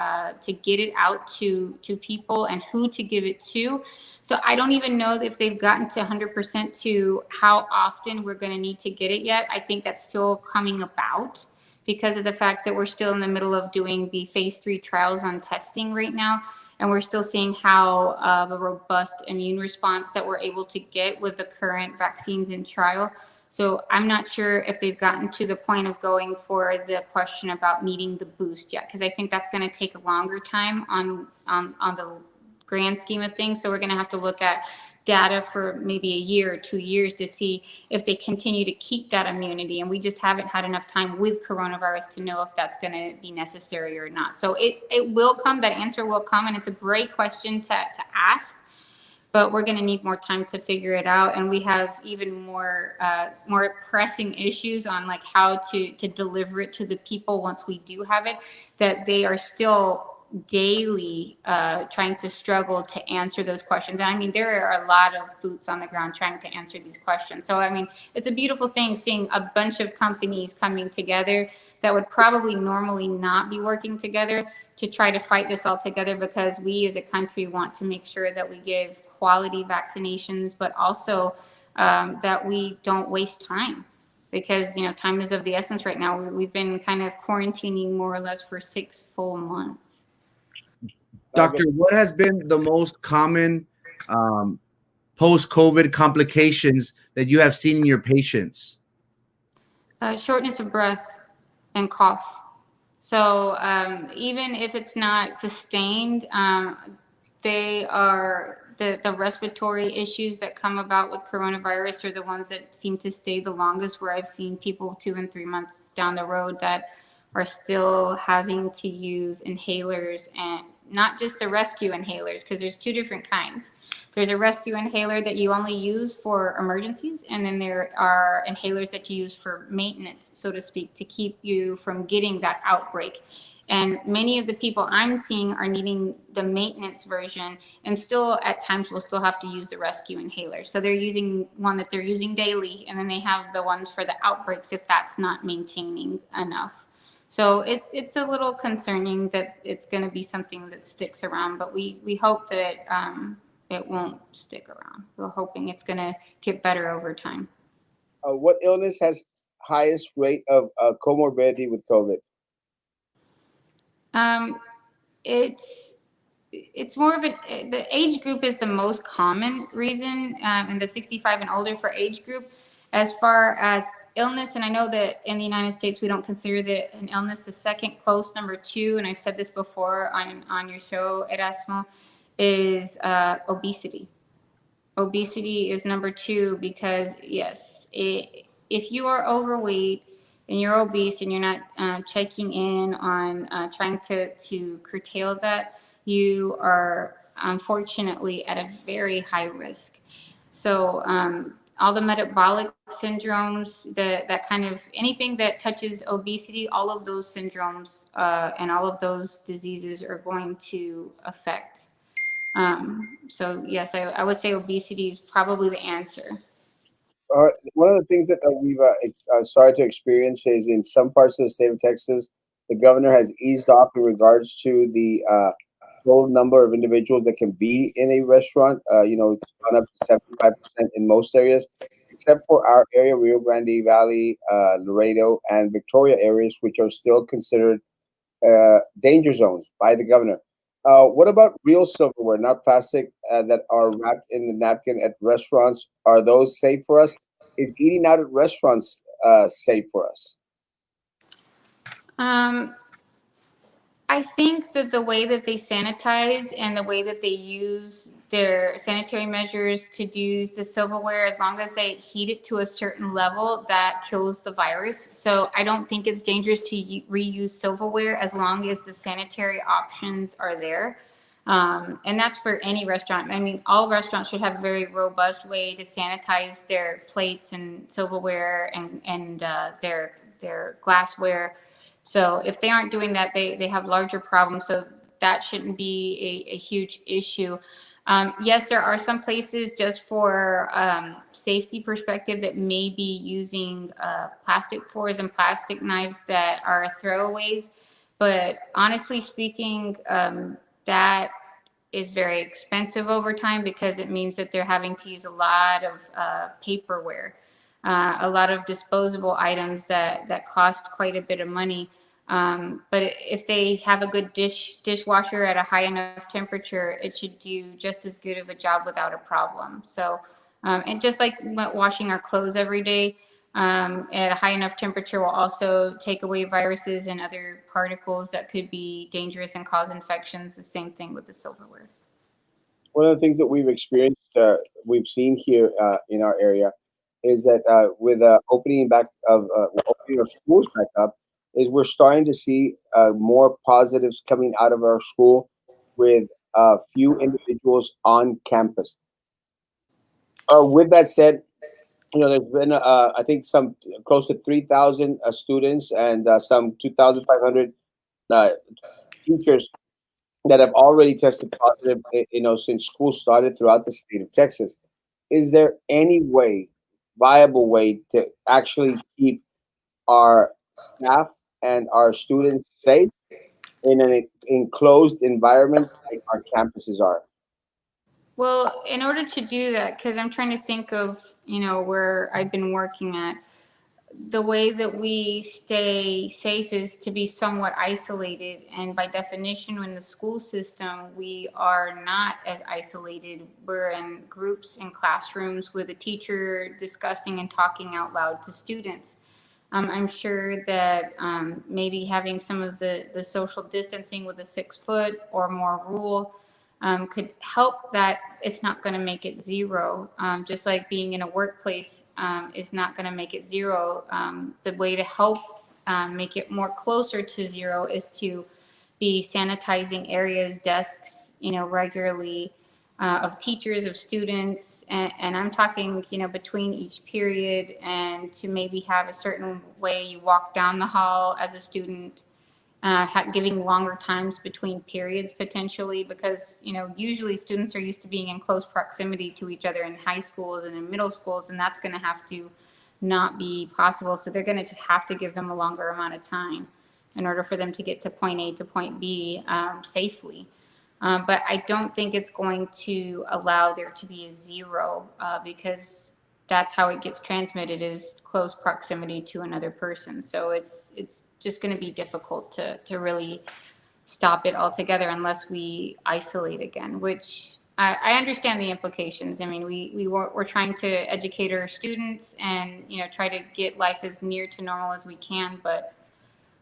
C: get it out to people and who to give it to. So I don't even know if they've gotten to 100% to how often we're going to need to get it yet. I think that's still coming about because of the fact that we're still in the middle of doing the phase 3 trials on testing right now. And we're still seeing how a robust immune response that we're able to get with the current vaccines in trial. So I'm not sure if they've gotten to the point of going for the question about needing the boost yet, because I think that's going to take a longer time on the grand scheme of things. So we're going to have to look at data for maybe a year or 2 years to see if they continue to keep that immunity. And we just haven't had enough time with coronavirus to know if that's going to be necessary or not. So it will come, that answer will come. And it's a great question to ask. But we're going to need more time to figure it out, and we have even more pressing issues on like how to deliver it to the people once we do have it. That they are still daily trying to struggle to answer those questions. And I mean, there are a lot of boots on the ground trying to answer these questions. So I mean, it's a beautiful thing seeing a bunch of companies coming together that would probably normally not be working together to try to fight this all together, because we as a country want to make sure that we give quality vaccinations, but also that we don't waste time. because time is of the essence right now. We've been kind of quarantining more or less for 6 full months.
B: Doctor, what has been the most common post-COVID complications that you have seen in your patients?
C: Shortness of breath and cough. So even if it's not sustained, they are the respiratory issues that come about with coronavirus are the ones that seem to stay the longest, where I've seen people 2 and 3 months down the road that are still having to use inhalers, and not just the rescue inhalers, because there's two different kinds. There's a rescue inhaler that you only use for emergencies, and then there are inhalers that you use for maintenance, so to speak, to keep you from getting that outbreak. And many of the people I'm seeing are needing the maintenance version, and still at times will still have to use the rescue inhaler. So they're using one that they're using daily, and then they have the ones for the outbreaks if that's not maintaining enough. So it's a little concerning that it's going to be something that sticks around, but we hope that it won't stick around. We're hoping it's going to get better over time.
A: What illness has highest rate of comorbidity with COVID?
C: It's more of the age group is the most common reason, and the 65 and older for age group. As far as illness, and I know that in the United States we don't consider an illness. The second close, number 2, and I've said this before on your show, Erasmo, is obesity. Obesity is number 2 because yes, if you are overweight and you're obese and you're not checking in on trying to curtail that, you are unfortunately at a very high risk. So all the metabolic syndromes, that kind of anything that touches obesity, all of those syndromes and all of those diseases are going to affect. So yes, I would say obesity is probably the answer.
A: One of the things that we've started to experience is in some parts of the state of Texas, the governor has eased off in regards to the total number of individuals that can be in a restaurant. It's gone up to 75% in most areas, except for our area, Rio Grande Valley, Laredo, and Victoria areas, which are still considered danger zones by the governor. What about real silverware, not plastic, that are wrapped in the napkin at restaurants? Are those safe for us? Is eating out at restaurants safe for us?
C: Um, I think that the way that they sanitize and the way that they use their sanitary measures to use the silverware, as long as they heat it to a certain level, that kills the virus. So I don't think it's dangerous to reuse silverware as long as the sanitary options are there. And that's for any restaurant. I mean, all restaurants should have a very robust way to sanitize their plates and silverware and their glassware. So if they aren't doing that, they have larger problems. So that shouldn't be a huge issue. Yes, there are some places just for safety perspective that may be using plastic forks and plastic knives that are throwaways. But honestly speaking, that is very expensive over time because it means that they're having to use a lot of paperware, a lot of disposable items that cost quite a bit of money. But if they have a good dishwasher at a high enough temperature, it should do just as good of a job without a problem. So, and just like washing our clothes every day at a high enough temperature will also take away viruses and other particles that could be dangerous and cause infections. The same thing with the silverware.
A: One of the things that we've experienced, we've seen here in our area, is that with opening back of opening our schools back up, is we're starting to see more positives coming out of our school with few individuals on campus. With that said, there's been I think some close to 3,000 students and some 2,500 uh, teachers that have already tested positive, since school started throughout the state of Texas. Is there any way, viable way, to actually keep our staff and our students safe in an enclosed environments like our campuses are?
C: Well, in order to do that, because I'm trying to think of, where I've been working at, the way that we stay safe is to be somewhat isolated. And by definition, in the school system, we are not as isolated. We're in groups in classrooms with a teacher discussing and talking out loud to students. I'm sure that maybe having some of the social distancing with a 6 foot or more rule could help that. It's not going to make it zero. Just like being in a workplace is not going to make it zero. The way to help make it more closer to zero is to be sanitizing areas, desks, regularly, of teachers, of students, and I'm talking, between each period, and to maybe have a certain way you walk down the hall as a student, giving longer times between periods potentially, because usually students are used to being in close proximity to each other in high schools and in middle schools, and that's going to have to not be possible. So they're going to just have to give them a longer amount of time in order for them to get to point A to point B safely. But I don't think it's going to allow there to be a zero, because that's how it gets transmitted, is close proximity to another person. So it's just going to be difficult to really stop it altogether unless we isolate again, which I understand the implications. I mean, we're trying to educate our students and try to get life as near to normal as we can, but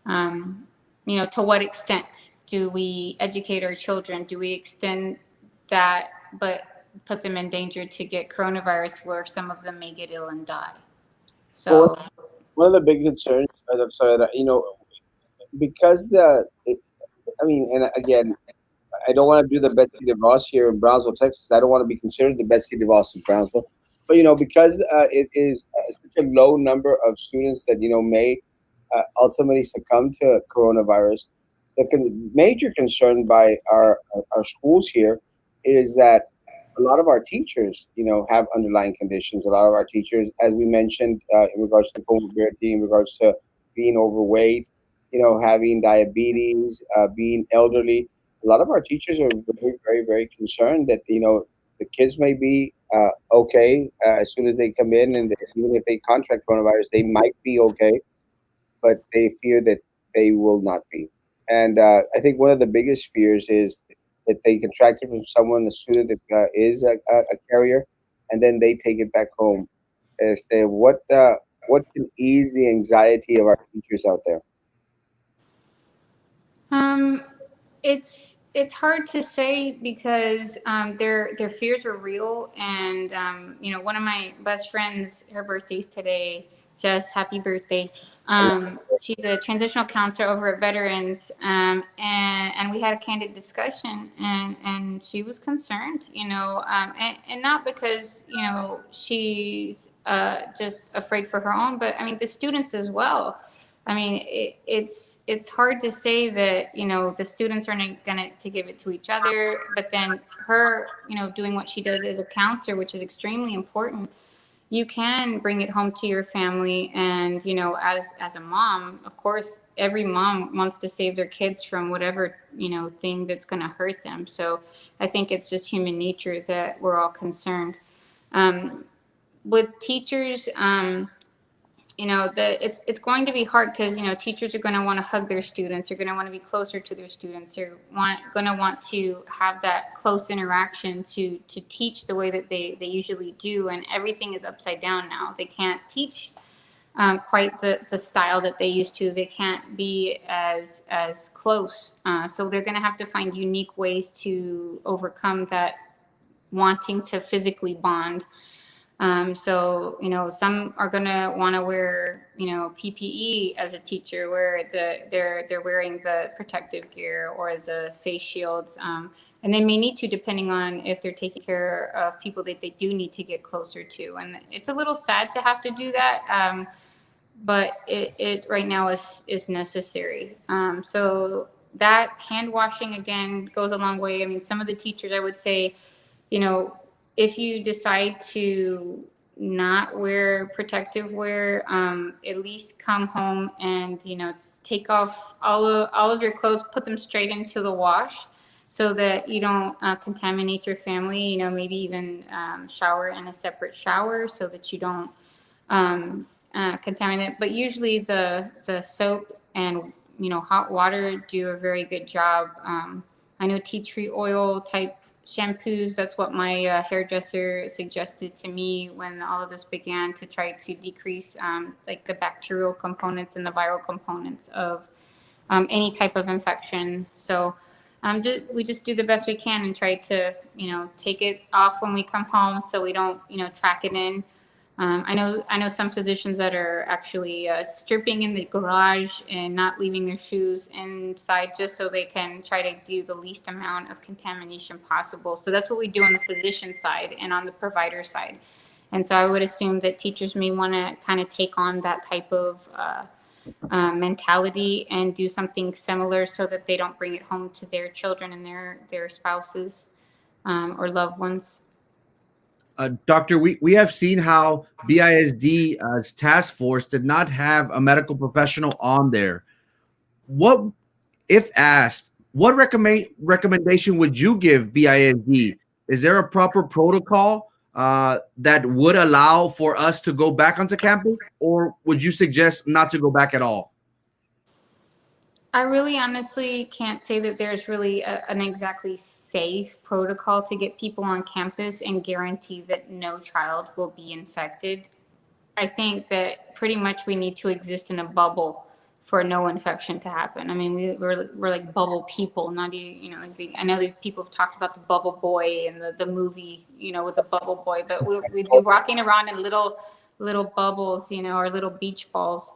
C: to what extent do we educate our children? Do we extend that, but put them in danger to get coronavirus, where some of them may get ill and die?
A: Well,
C: So,
A: one of the big concerns, I'm sorry, that, because I mean, and again, I don't want to do the Betsy DeVos here in Brownsville, Texas. I don't want to be considered the Betsy DeVos of Brownsville, but because it is such a low number of students that may ultimately succumb to coronavirus. The major concern by our schools here is that a lot of our teachers, have underlying conditions. A lot of our teachers, as we mentioned, in regards to comorbidity, in regards to being overweight, having diabetes, being elderly. A lot of our teachers are very, very, very concerned that the kids may be okay as soon as they come in, and even if they contract coronavirus, they might be okay, but they fear that they will not be. And I think one of the biggest fears is that they contract it from someone, a student that is a carrier, and then they take it back home. What can ease the anxiety of our teachers out there?
C: um, it's hard to say, because their fears are real. And one of my best friends, her birthday's today. Jess, happy birthday. She's a transitional counselor over at Veterans, and we had a candid discussion, and she was concerned, and not because she's just afraid for her own, but I mean the students as well. I mean, it's hard to say that the students are not going to give it to each other, but then her doing what she does as a counselor, which is extremely important. You can bring it home to your family, and as a mom, of course, every mom wants to save their kids from whatever thing that's going to hurt them. So I think it's just human nature that we're all concerned. Um, with teachers. It's going to be hard, because teachers are going to want to hug their students. They're going to want to be closer to their students. They're going to want to have that close interaction to teach the way that they usually do. And everything is upside down now. They can't teach quite the style that they used to. They can't be as close. So they're going to have to find unique ways to overcome that wanting to physically bond. So, some are gonna want to wear, PPE as a teacher, where they're wearing the protective gear or the face shields, and they may need to, depending on if they're taking care of people that they do need to get closer to. And it's a little sad to have to do that, but it right now is necessary. So that hand washing again goes a long way. I mean, some of the teachers, I would say, you know, if you decide to not wear protective wear, at least come home and, take off all of your clothes, put them straight into the wash, so that you don't contaminate your family, maybe even shower in a separate shower, so that you don't contaminant, but usually the soap and hot water do a very good job. I know tea tree oil type shampoos. That's what my hairdresser suggested to me when all of this began, to try to decrease like the bacterial components and the viral components of any type of infection. So we just do the best we can and try to take it off when we come home, so we don't track it in. I know some physicians that are actually stripping in the garage and not leaving their shoes inside, just so they can try to do the least amount of contamination possible. So that's what we do on the physician side and on the provider side. And so I would assume that teachers may want to kind of take on that type of mentality and do something similar, so that they don't bring it home to their children and their spouses or loved ones.
B: Doctor, we have seen how BISD's task force did not have a medical professional on there. What, if asked, what recommendation would you give BISD? Is there a proper protocol that would allow for us to go back onto campus, or would you suggest not to go back at all?
C: I really honestly can't say that there's really an exactly safe protocol to get people on campus and guarantee that no child will be infected. I think that pretty much we need to exist in a bubble for no infection to happen. I mean, we're like bubble people, not even, I know that people have talked about the bubble boy and the movie, with the bubble boy, but we'd be walking around in little bubbles, or little beach balls.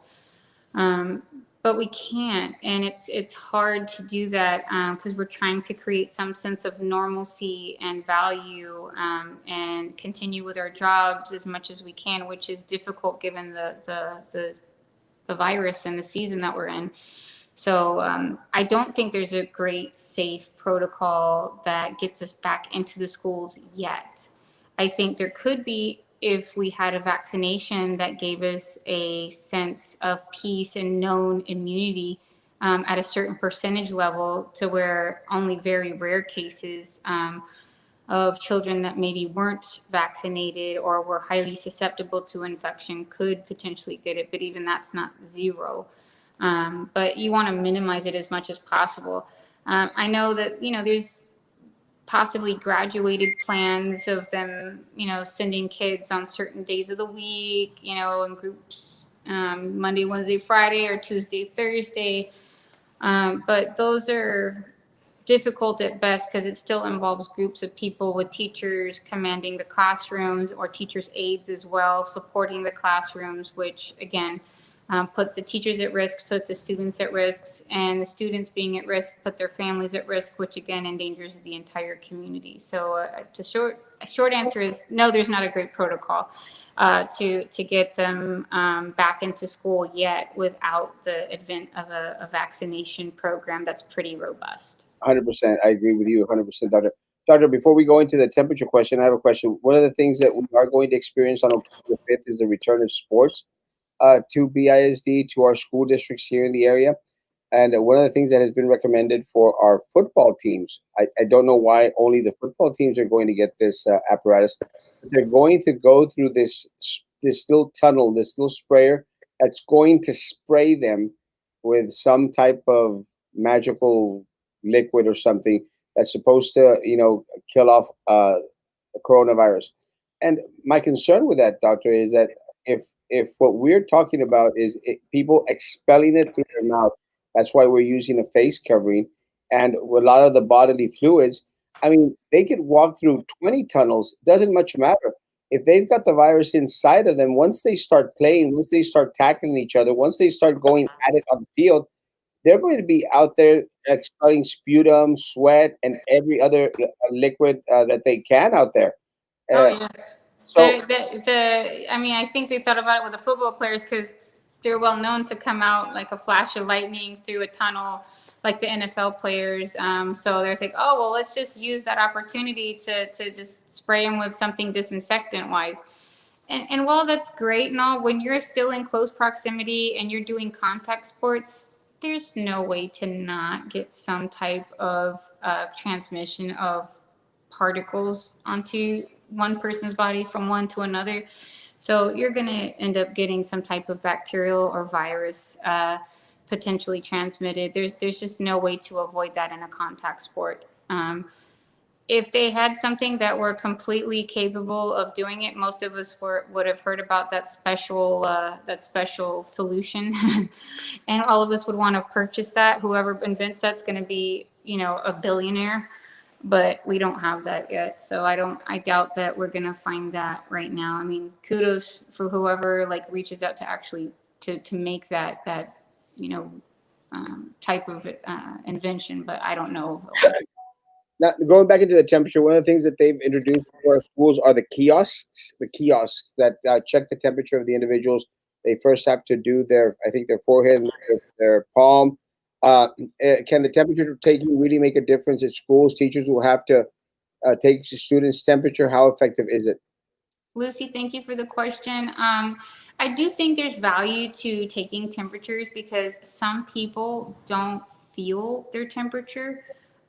C: But we can't, and it's hard to do that because we're trying to create some sense of normalcy and value, and continue with our jobs as much as we can, which is difficult given the virus and the season that we're in. So I don't think there's a great safe protocol that gets us back into the schools yet. I think there could be if we had a vaccination that gave us a sense of peace and known immunity at a certain percentage level, to where only very rare cases of children that maybe weren't vaccinated or were highly susceptible to infection could potentially get it. But even that's not zero. But you want to minimize it as much as possible. I know that, there's possibly graduated plans of them, sending kids on certain days of the week, in groups, Monday, Wednesday, Friday, or Tuesday, Thursday. But those are difficult at best because it still involves groups of people with teachers commanding the classrooms, or teachers' aides as well supporting the classrooms, which again puts the teachers at risk, puts the students at risk, and the students being at risk put their families at risk, which again endangers the entire community. So a short answer is no, there's not a great protocol to get them back into school yet, without the advent of a vaccination program that's pretty robust.
A: 100%. I agree with you 100%, Doctor. Doctor, before we go into the temperature question, I have a question. One of the things that we are going to experience on October 5th is the return of sports to BISD, to our school districts here in the area. And one of the things that has been recommended for our football teams, I don't know why only the football teams are going to get this apparatus. They're going to go through this little tunnel, this little sprayer that's going to spray them with some type of magical liquid or something that's supposed to, kill off the coronavirus. And my concern with that, doctor, is that if what we're talking about is people expelling it through their mouth, that's why we're using a face covering. And with a lot of the bodily fluids, I mean, they could walk through 20 tunnels, doesn't much matter. If they've got the virus inside of them, once they start playing, once they start tackling each other, once they start going at it on the field, they're going to be out there expelling sputum, sweat, and every other liquid that they can out there.
C: Oh
A: Uh,
C: yes.
A: so
C: I mean, I think they thought about it with the football players because they're well known to come out like a flash of lightning through a tunnel, like the NFL players. So they're like, oh well, let's just use that opportunity to just spray them with something disinfectant wise. And while that's great and all, when you're still in close proximity and you're doing contact sports, there's no way to not get some type of transmission of particles onto one person's body from one to another. So you're going to end up getting some type of bacterial or virus potentially transmitted. There's just no way to avoid that in a contact sport. If they had something that were completely capable of doing it, most of us would have heard about that special solution, and all of us would want to purchase that. Whoever invents that's going to be, a billionaire. But we don't have that yet, so I doubt that we're gonna find that right now. I mean, kudos for whoever like reaches out to actually to make that you know type of invention, but I don't know of one.
A: Now, going back into the temperature, one of the things that they've introduced for our schools are the kiosks. The kiosks that check the temperature of the individuals. They first have to do their, I think, their forehead, and their palm. Can the temperature taking really make a difference at schools? Teachers will have to take the students' temperature. How effective is it?
C: Lucy, thank you for the question. I do think there's value to taking temperatures because some people don't feel their temperature,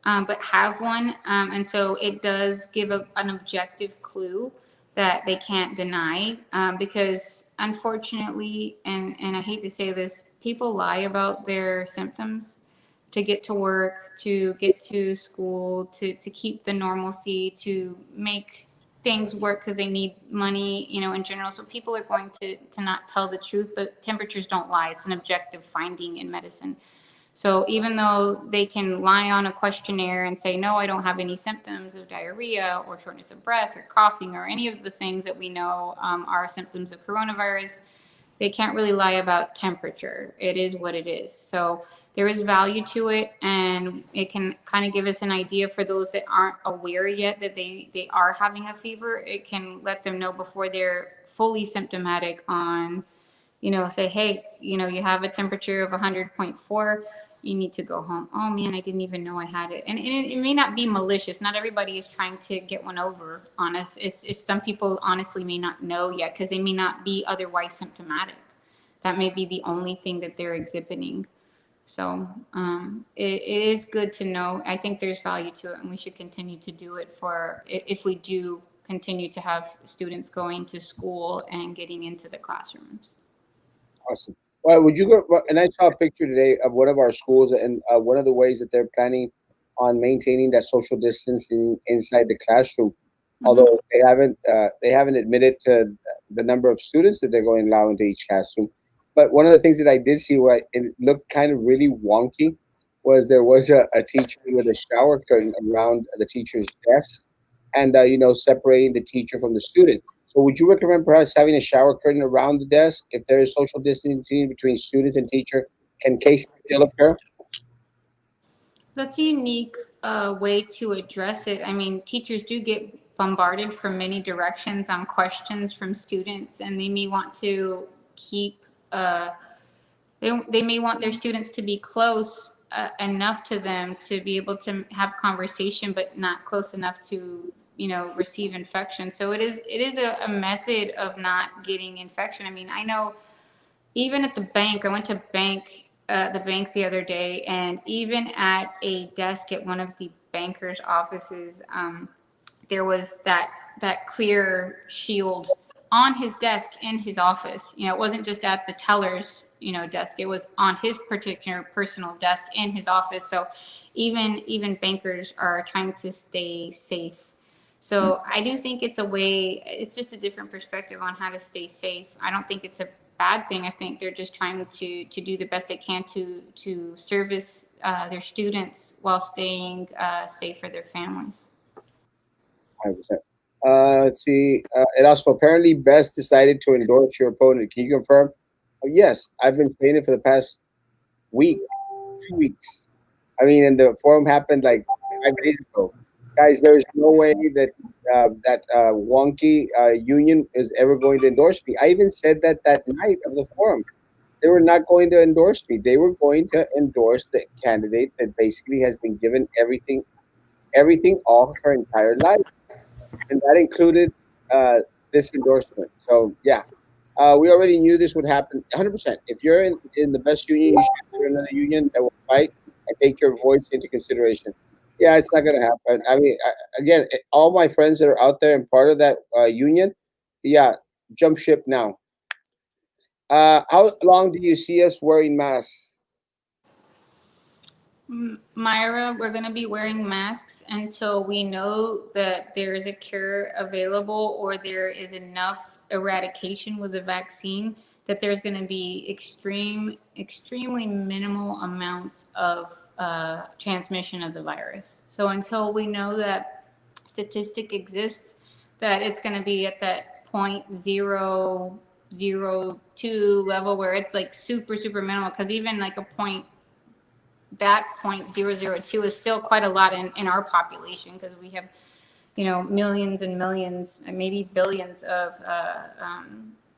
C: but have one. And so it does give an objective clue that they can't deny. Because unfortunately, and I hate to say this, people lie about their symptoms to get to work, to get to school, to keep the normalcy, to make things work because they need money, in general. So people are going to not tell the truth, but temperatures don't lie. It's an objective finding in medicine. So even though they can lie on a questionnaire and say, no, I don't have any symptoms of diarrhea or shortness of breath or coughing or any of the things that we know are symptoms of coronavirus, they can't really lie about temperature. It is what it is. So there is value to it, and it can kind of give us an idea for those that aren't aware yet that they are having a fever. It can let them know before they're fully symptomatic on, say, hey, you have a temperature of 100.4, you need to go home. Oh man, I didn't even know I had it. And it may not be malicious. Not everybody is trying to get one over on us. It's some people honestly may not know yet because they may not be otherwise symptomatic. That may be the only thing that they're exhibiting. So it is good to know. I think there's value to it, and we should continue to do it for if we do continue to have students going to school and getting into the classrooms.
A: Awesome. Well, would you go? And I saw a picture today of one of our schools, and one of the ways that they're planning on maintaining that social distancing inside the classroom.
C: Mm-hmm.
A: Although they haven't admitted to the number of students that they're going to allow into each classroom. But one of the things that I did see, where it looked kind of really wonky, was there was a teacher with a shower curtain around the teacher's desk, and separating the teacher from the student. So would you recommend perhaps having a shower curtain around the desk if there is social distancing between students and teacher? Can cases still occur?
C: That's a unique way to address it. I mean, teachers do get bombarded from many directions on questions from students, and they may want to keep, they may want their students to be close enough to them to be able to have conversation, but not close enough to, receive infection. So it is a method of not getting infection. I mean, I know even at the bank, I went to the bank the other day, and even at a desk at one of the banker's offices, there was that clear shield on his desk in his office. It wasn't just at the teller's desk. It was on his particular personal desk in his office. So even bankers are trying to stay safe. So I do think it's a way. It's just a different perspective on how to stay safe. I don't think it's a bad thing. I think they're just trying to do the best they can to service their students while staying safe for their families.
A: 100%. Let's see. Erasmo, apparently Best decided to endorse your opponent. Can you confirm? Oh, yes, I've been saying it for the past week, 2 weeks. I mean, and the forum happened like 5 days ago. Guys, there is no way that that wonky union is ever going to endorse me. I even said that night of the forum. They were not going to endorse me. They were going to endorse the candidate that basically has been given everything all her entire life, and that included uh, this endorsement. So yeah, we already knew this would happen. 100%. If you're in the best union, you should consider another union that will fight and take your voice into consideration. Yeah, it's not going to happen. I mean, again, all my friends that are out there and part of that union, yeah, jump ship now. How long do you see us wearing masks?
C: Myra, we're going to be wearing masks until we know that there is a cure available or there is enough eradication with the vaccine that there's going to be extremely minimal amounts of transmission of the virus. So until we know that statistic exists, that it's going to be at that 0.002 level where it's like super minimal, because even like a point, that 0.002 is still quite a lot in our population, because we have, millions and millions and maybe billions of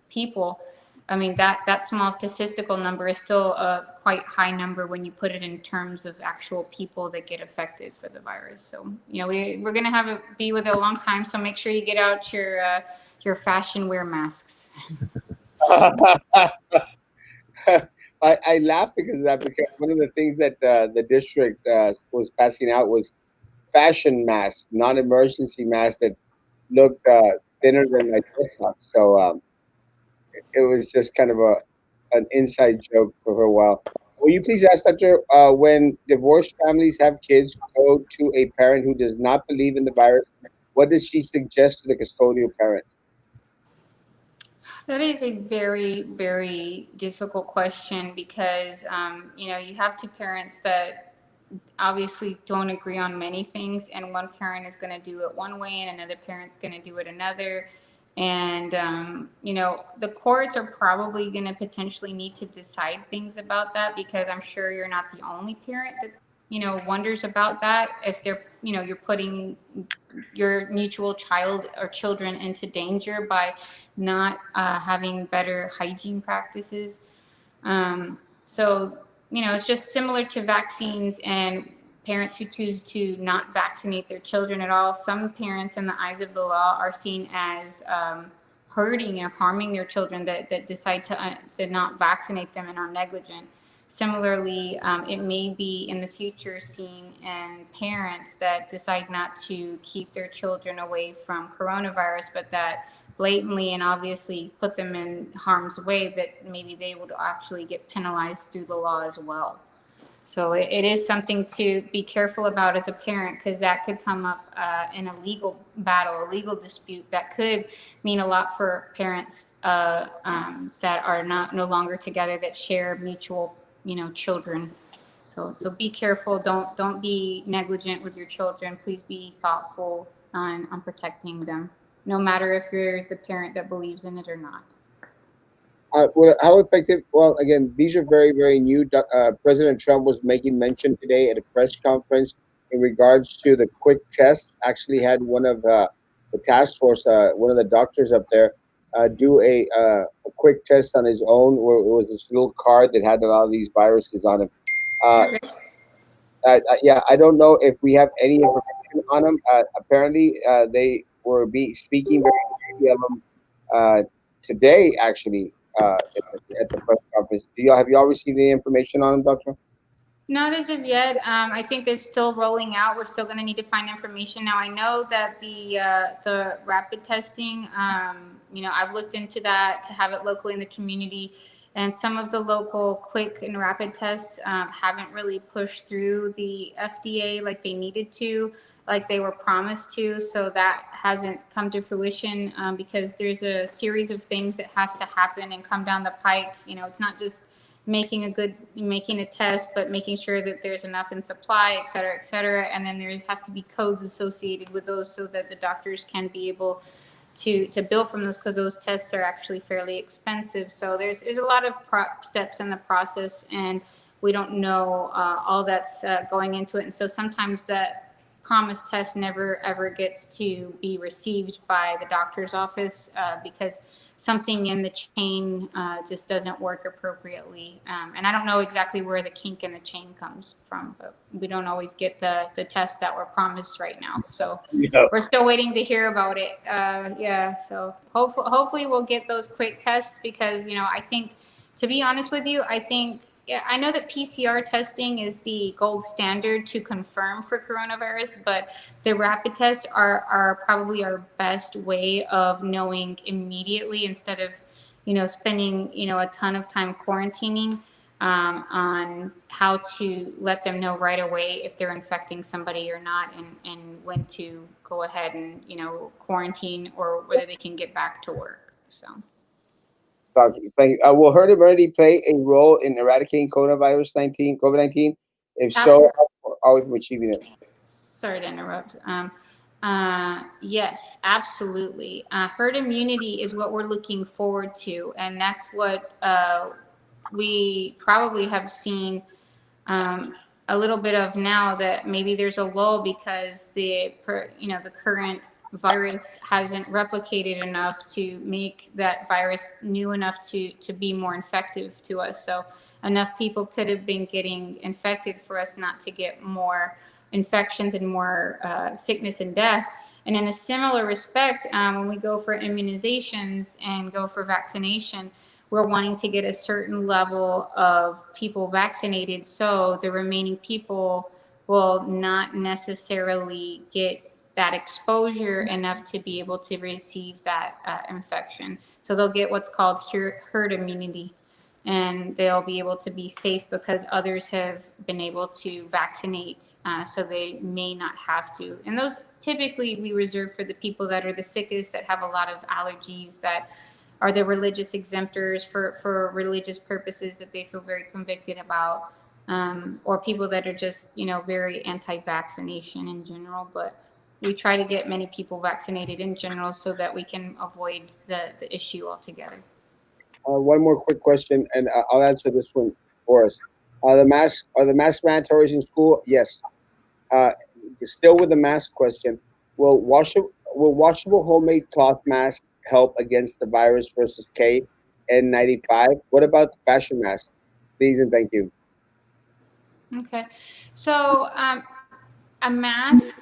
C: people. I mean, that small statistical number is still a quite high number when you put it in terms of actual people that get affected for the virus. So, we're going to have it be with it a long time. So make sure you get out your fashion wear masks.
A: I laugh because of that, because one of the things that the district was passing out was fashion masks, non-emergency masks that looked thinner than my dress socks. So it was just kind of an inside joke for a while. Will you please ask, Doctor, when divorced families have kids go to a parent who does not believe in the virus, what does she suggest to the custodial parent?
C: That is a very difficult question, because, you have two parents that obviously don't agree on many things, and one parent is going to do it one way and another parent's going to do it another. And, the courts are probably going to potentially need to decide things about that, because I'm sure you're not the only parent that, wonders about that. If they're, you're putting your mutual child or children into danger by not having better hygiene practices. So, it's just similar to vaccines and parents who choose to not vaccinate their children at all. Some parents, in the eyes of the law, are seen as hurting or harming their children that decide to not vaccinate them and are negligent. Similarly, it may be in the future seen in parents that decide not to keep their children away from coronavirus, but that blatantly and obviously put them in harm's way, that maybe they would actually get penalized through the law as well. So it is something to be careful about as a parent, because that could come up in a legal battle, a legal dispute that could mean a lot for parents that are no longer together, that share mutual, children. So be careful. Don't be negligent with your children. Please be thoughtful on protecting them, no matter if you're the parent that believes in it or not.
A: Well, how effective? Well, again, these are very new. President Trump was making mention today at a press conference in regards to the quick test. Actually, had one of the task force, one of the doctors up there, do a quick test on his own, where it was this little card that had a lot of these viruses on it. Uh,
C: Okay.
A: yeah, I don't know if we have any information on them. Apparently, they were speaking very highly of them today, actually, at the press conference. Have y'all received any information on them, Doctor?
C: Not as of yet. I think they're still rolling out. We're still going to need to find information. Now, I know that the rapid testing, I've looked into that to have it locally in the community, and some of the local quick and rapid tests haven't really pushed through the FDA like they needed to, like they were promised to. So that hasn't come to fruition, because there's a series of things that has to happen and come down the pike. It's not just making a test, but making sure that there's enough in supply, et cetera, et cetera. And then there has to be codes associated with those, so that the doctors can be able to bill from those, because those tests are actually fairly expensive. So there's a lot of steps in the process, and we don't know all that's going into it. And so sometimes that promised test never ever gets to be received by the doctor's office, because something in the chain just doesn't work appropriately. And I don't know exactly where the kink in the chain comes from, but we don't always get the test that we're promised right now. So
A: Yeah.
C: we're still waiting to hear about it. Yeah, so hopefully we'll get those quick tests, because, I think, to be honest with you, I think yeah, I know that PCR testing is the gold standard to confirm for coronavirus, but the rapid tests are probably our best way of knowing immediately instead of, spending, a ton of time quarantining, on how to let them know right away if they're infecting somebody or not, and when to go ahead and, quarantine, or whether they can get back to work. So.
A: Thank you. Will herd immunity play a role in eradicating COVID-19? If so,
C: Absolutely.
A: how are we from achieving it?
C: Sorry to interrupt. Yes, absolutely. Herd immunity is what we're looking forward to, and that's what we probably have seen, um, a little bit of now, that maybe there's a lull because the current virus hasn't replicated enough to make that virus new enough to be more infective to us. So enough people could have been getting infected for us not to get more infections and more sickness and death. And in a similar respect, when we go for immunizations and go for vaccination, we're wanting to get a certain level of people vaccinated so the remaining people will not necessarily get that exposure enough to be able to receive that infection. So they'll get what's called herd immunity, and they'll be able to be safe because others have been able to vaccinate, so they may not have to. And those typically we reserve for the people that are the sickest, that have a lot of allergies, that are the religious exemptors for religious purposes that they feel very convicted about, or people that are just, very anti-vaccination in general. But we try to get many people vaccinated in general so that we can avoid the issue altogether.
A: One more quick question, and I'll answer this one for us. Are the mask mandatories in school? Yes. Uh, Still with the mask question, will washable homemade cloth masks help against the virus versus KN95? What about the fashion mask? Please and thank you.
C: Okay. So, a mask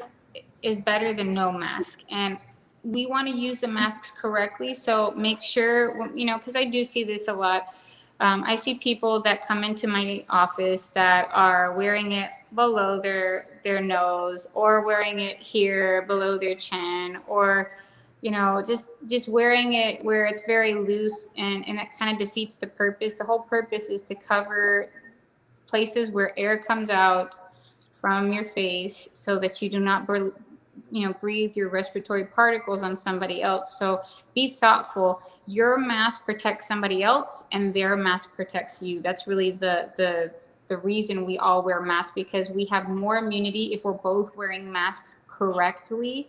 C: is better than no mask. And we want to use the masks correctly. So make sure, because I do see this a lot. I see people that come into my office that are wearing it below their nose, or wearing it here below their chin, or just wearing it where it's very loose, and it kind of defeats the purpose. The whole purpose is to cover places where air comes out from your face so that you do not breathe your respiratory particles on somebody else. So be thoughtful. Your mask protects somebody else, and their mask protects you. That's really the reason we all wear masks, because we have more immunity if we're both wearing masks correctly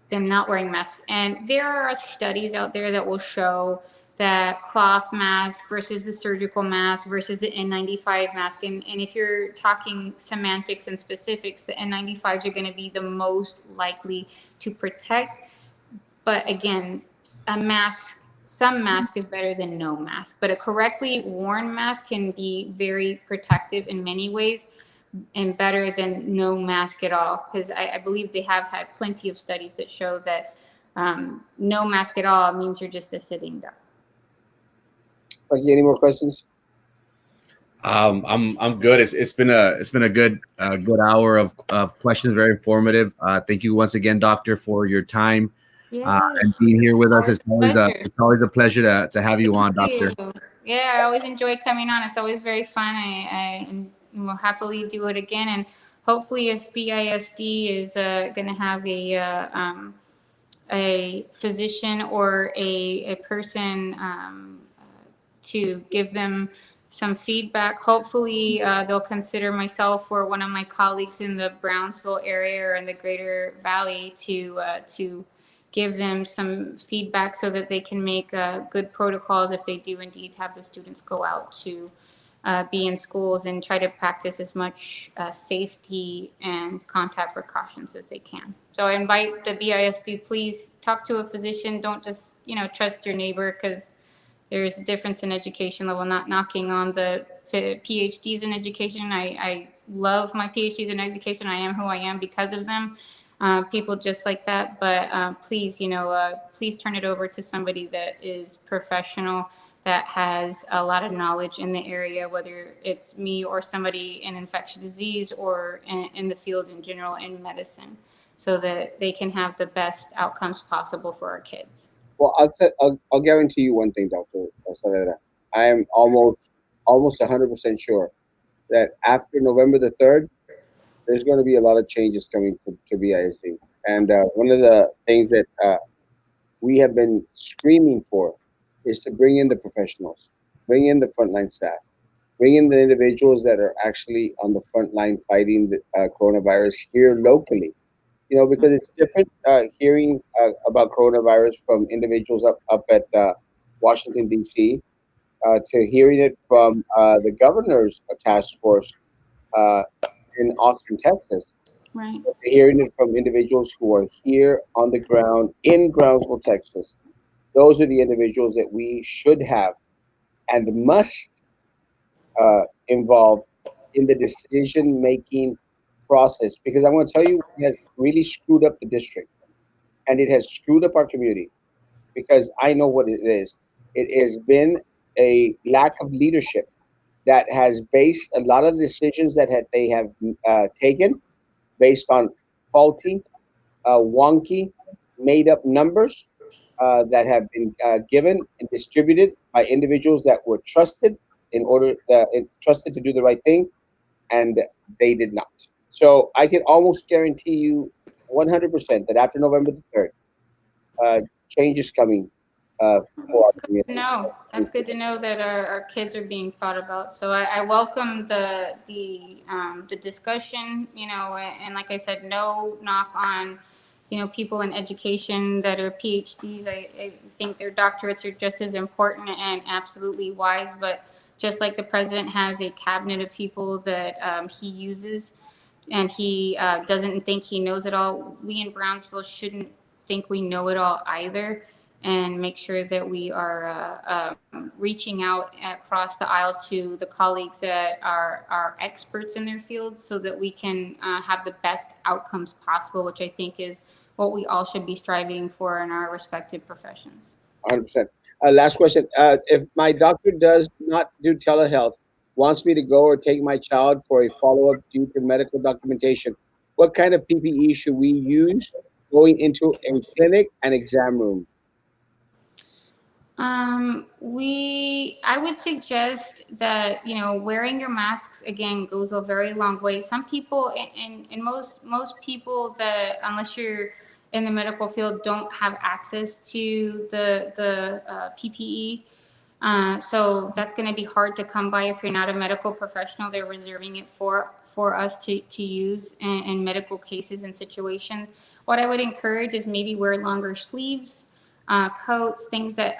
C: than not wearing masks. And there are studies out there that will show that cloth mask versus the surgical mask versus the N95 mask. And if you're talking semantics and specifics, the N95s are going to be the most likely to protect. But again, some mask is better than no mask. But a correctly worn mask can be very protective in many ways, and better than no mask at all. Because I believe they have had plenty of studies that show that, no mask at all means you're just a sitting duck.
A: Okay, any more questions?
B: I'm good. It's been a good hour of questions, very informative. Thank you once again, doctor, for your time and
C: Yes.
B: being here with us.
C: Always a pleasure.
B: It's always a pleasure to have you on,
C: Thank
B: doctor.
C: you. Yeah, I always enjoy coming on. It's always very fun. I will happily do it again. And hopefully, if BISD is going to have a physician or a person, to give them some feedback. Hopefully, they'll consider myself or one of my colleagues in the Brownsville area or in the Greater Valley to give them some feedback so that they can make good protocols if they do indeed have the students go out to be in schools, and try to practice as much safety and contact precautions as they can. So I invite the BISD, please talk to a physician. Don't just, trust your neighbor, because there's a difference in education level. Not knocking on the PhDs in education. I love my PhDs in education. I am who I am because of them. People just like that. But please, please turn it over to somebody that is professional, that has a lot of knowledge in the area, whether it's me or somebody in infectious disease or in the field in general in medicine, so that they can have the best outcomes possible for our kids.
A: Well, I'll guarantee you one thing, Doctor Saavedra. I am almost 100% sure that after November the 3rd, there's going to be a lot of changes coming to BISD. And one of the things that we have been screaming for is to bring in the professionals, bring in the frontline staff, bring in the individuals that are actually on the front line fighting the coronavirus here locally. You know, because it's different hearing about coronavirus from individuals up at Washington D.C. To hearing it from the governor's task force uh, in Austin, Texas.
C: Right.
A: Hearing it from individuals who are here on the ground in Brownsville, Texas. Those are the individuals that we should have and must involve in the decision making process. Because I'm going to tell you, it has really screwed up the district and it has screwed up our community because I know what it is. It has been a lack of leadership that has based a lot of decisions that they have taken based on faulty, wonky, made up numbers that have been given and distributed by individuals that were trusted trusted to do the right thing, and they did not. So I can almost guarantee you 100% that after November the 3rd, uh, change is coming for our
C: It's good to
A: community.
C: know. That's good to know that our kids are being thought about. So I welcome the discussion. You know, and like I said, no knock on, people in education that are PhDs. I think their doctorates are just as important and absolutely wise. But just like the president has a cabinet of people that he uses, and he doesn't think he knows it all, we in Brownsville shouldn't think we know it all either, and make sure that we are reaching out across the aisle to the colleagues that are experts in their field, so that we can have the best outcomes possible, which I think is what we all should be striving for in our respective professions.
A: 100%. Last question. If my doctor does not do telehealth, wants me to go or take my child for a follow up due to medical documentation, what kind of PPE should we use going into a clinic and exam room?
C: I would suggest that, wearing your masks again goes a very long way. Some people, and most people that, unless you're in the medical field, don't have access to the PPE. So that's going to be hard to come by if you're not a medical professional. They're reserving it for us to use in medical cases and situations. What I would encourage is maybe wear longer sleeves, coats, things that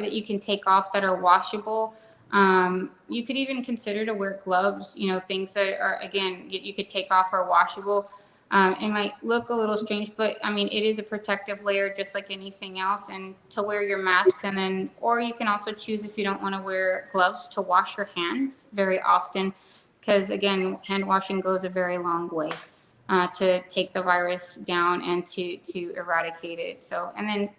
C: you can take off that are washable. You could even consider to wear gloves. Things that are, again, you could take off are washable. It might look a little strange, but I mean, it is a protective layer just like anything else. And to wear your masks, and then, or you can also choose, if you don't want to wear gloves, to wash your hands very often, because again, hand washing goes a very long way to take the virus down and to eradicate it. So, and then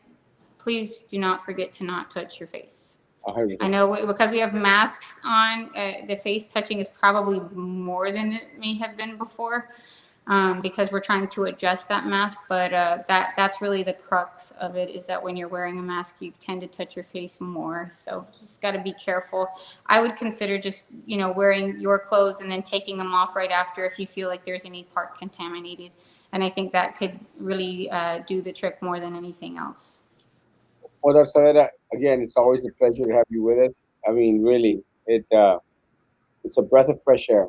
C: please do not forget to not touch your face. I
A: 100%.
C: know because we have masks on, the face touching is probably more than it may have been before, because we're trying to adjust that mask. But that's really the crux of it, is that when you're wearing a mask, you tend to touch your face more. So just got to be careful. I would consider just, wearing your clothes and then taking them off right after if you feel like there's any part contaminated. And I think that could really do the trick more than anything else.
A: Well, Dr. Savera, again, it's always a pleasure to have you with us. I mean, really, it's a breath of fresh air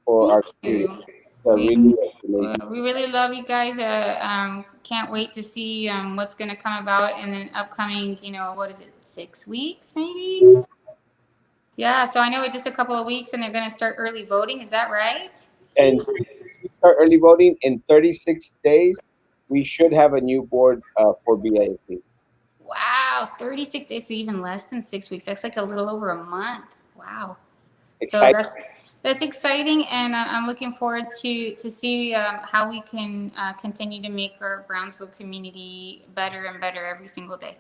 A: for
C: Thank
A: our community.
C: you. We
A: Really amazing.
C: we really love you guys. Can't wait to see what's going to come about in the upcoming, what is it, 6 weeks maybe? Yeah, so I know it's just a couple of weeks and they're going to start early voting. Is that right?
A: And since we start early voting in 36 days, we should have a new board for BISD.
C: Wow, 36 days, even less than 6 weeks. That's like a little over a month. Wow. So
A: Excited.
C: that's exciting, and I'm looking forward to see how we can continue to make our Brownsville community better and better every single day.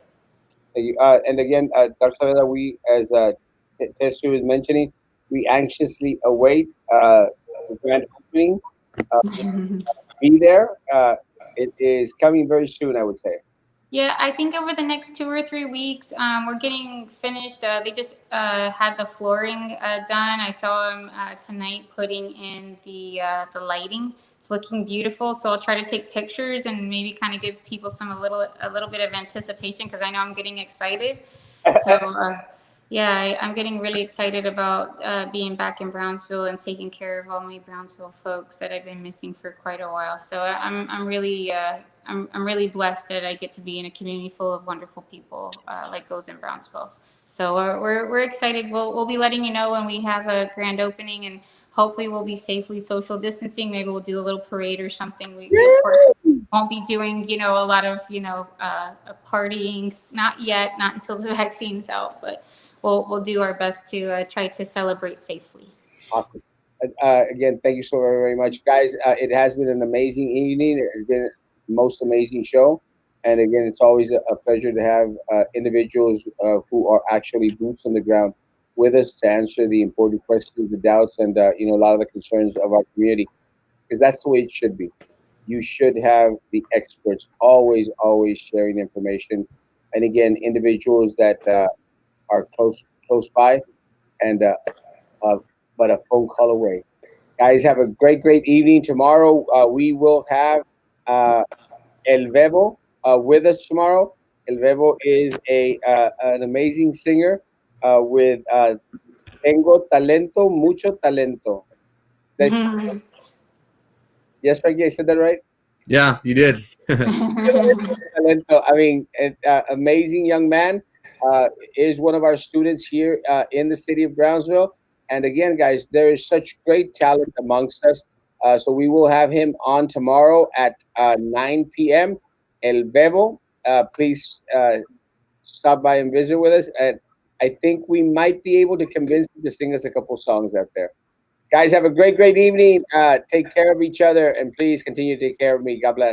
A: And again, Dr. Saveda, we, as Tesu is mentioning, we anxiously await the grand opening. We'll be there. It is coming very soon, I would say.
C: Yeah, I think over the next 2 or 3 weeks, we're getting finished. They just had the flooring done. I saw them tonight putting in the lighting. It's looking beautiful. So I'll try to take pictures and maybe kind of give people a little bit of anticipation because I know I'm getting excited. So yeah, I'm getting really excited about being back in Brownsville and taking care of all my Brownsville folks that I've been missing for quite a while. So I'm really I'm really blessed that I get to be in a community full of wonderful people like those in Brownsville. So we're excited. We'll be letting you know when we have a grand opening, and hopefully we'll be safely social distancing. Maybe we'll do a little parade or something. We of course won't be doing a lot of partying. Not yet, not until the vaccine's out, but we'll do our best to try to celebrate safely.
A: Awesome. Again, thank you so very, very much, guys. It has been an amazing evening. It's been the most amazing show, and again, it's always a pleasure to have individuals who are actually boots on the ground with us to answer the important questions, the doubts, and a lot of the concerns of our community. Because that's the way it should be. You should have the experts always sharing information, and again, individuals that are close by and uh, but a phone call away. Guys, have a great evening. Tomorrow we will have uh, El Bebo with us tomorrow. El Bebo is an amazing singer with Tengo Talento, Mucho Talento. Did yes, Frankie, I said that right?
B: Yeah, you did.
A: Talento. I mean, amazing young man. Is one of our students here in the city of Brownsville. And again, guys, there is such great talent amongst us. So we will have him on tomorrow at 9 p.m. El Bebo. Please stop by and visit with us. And I think we might be able to convince him to sing us a couple songs out there. Guys, have a great evening. Take care of each other, and please continue to take care of me. God bless.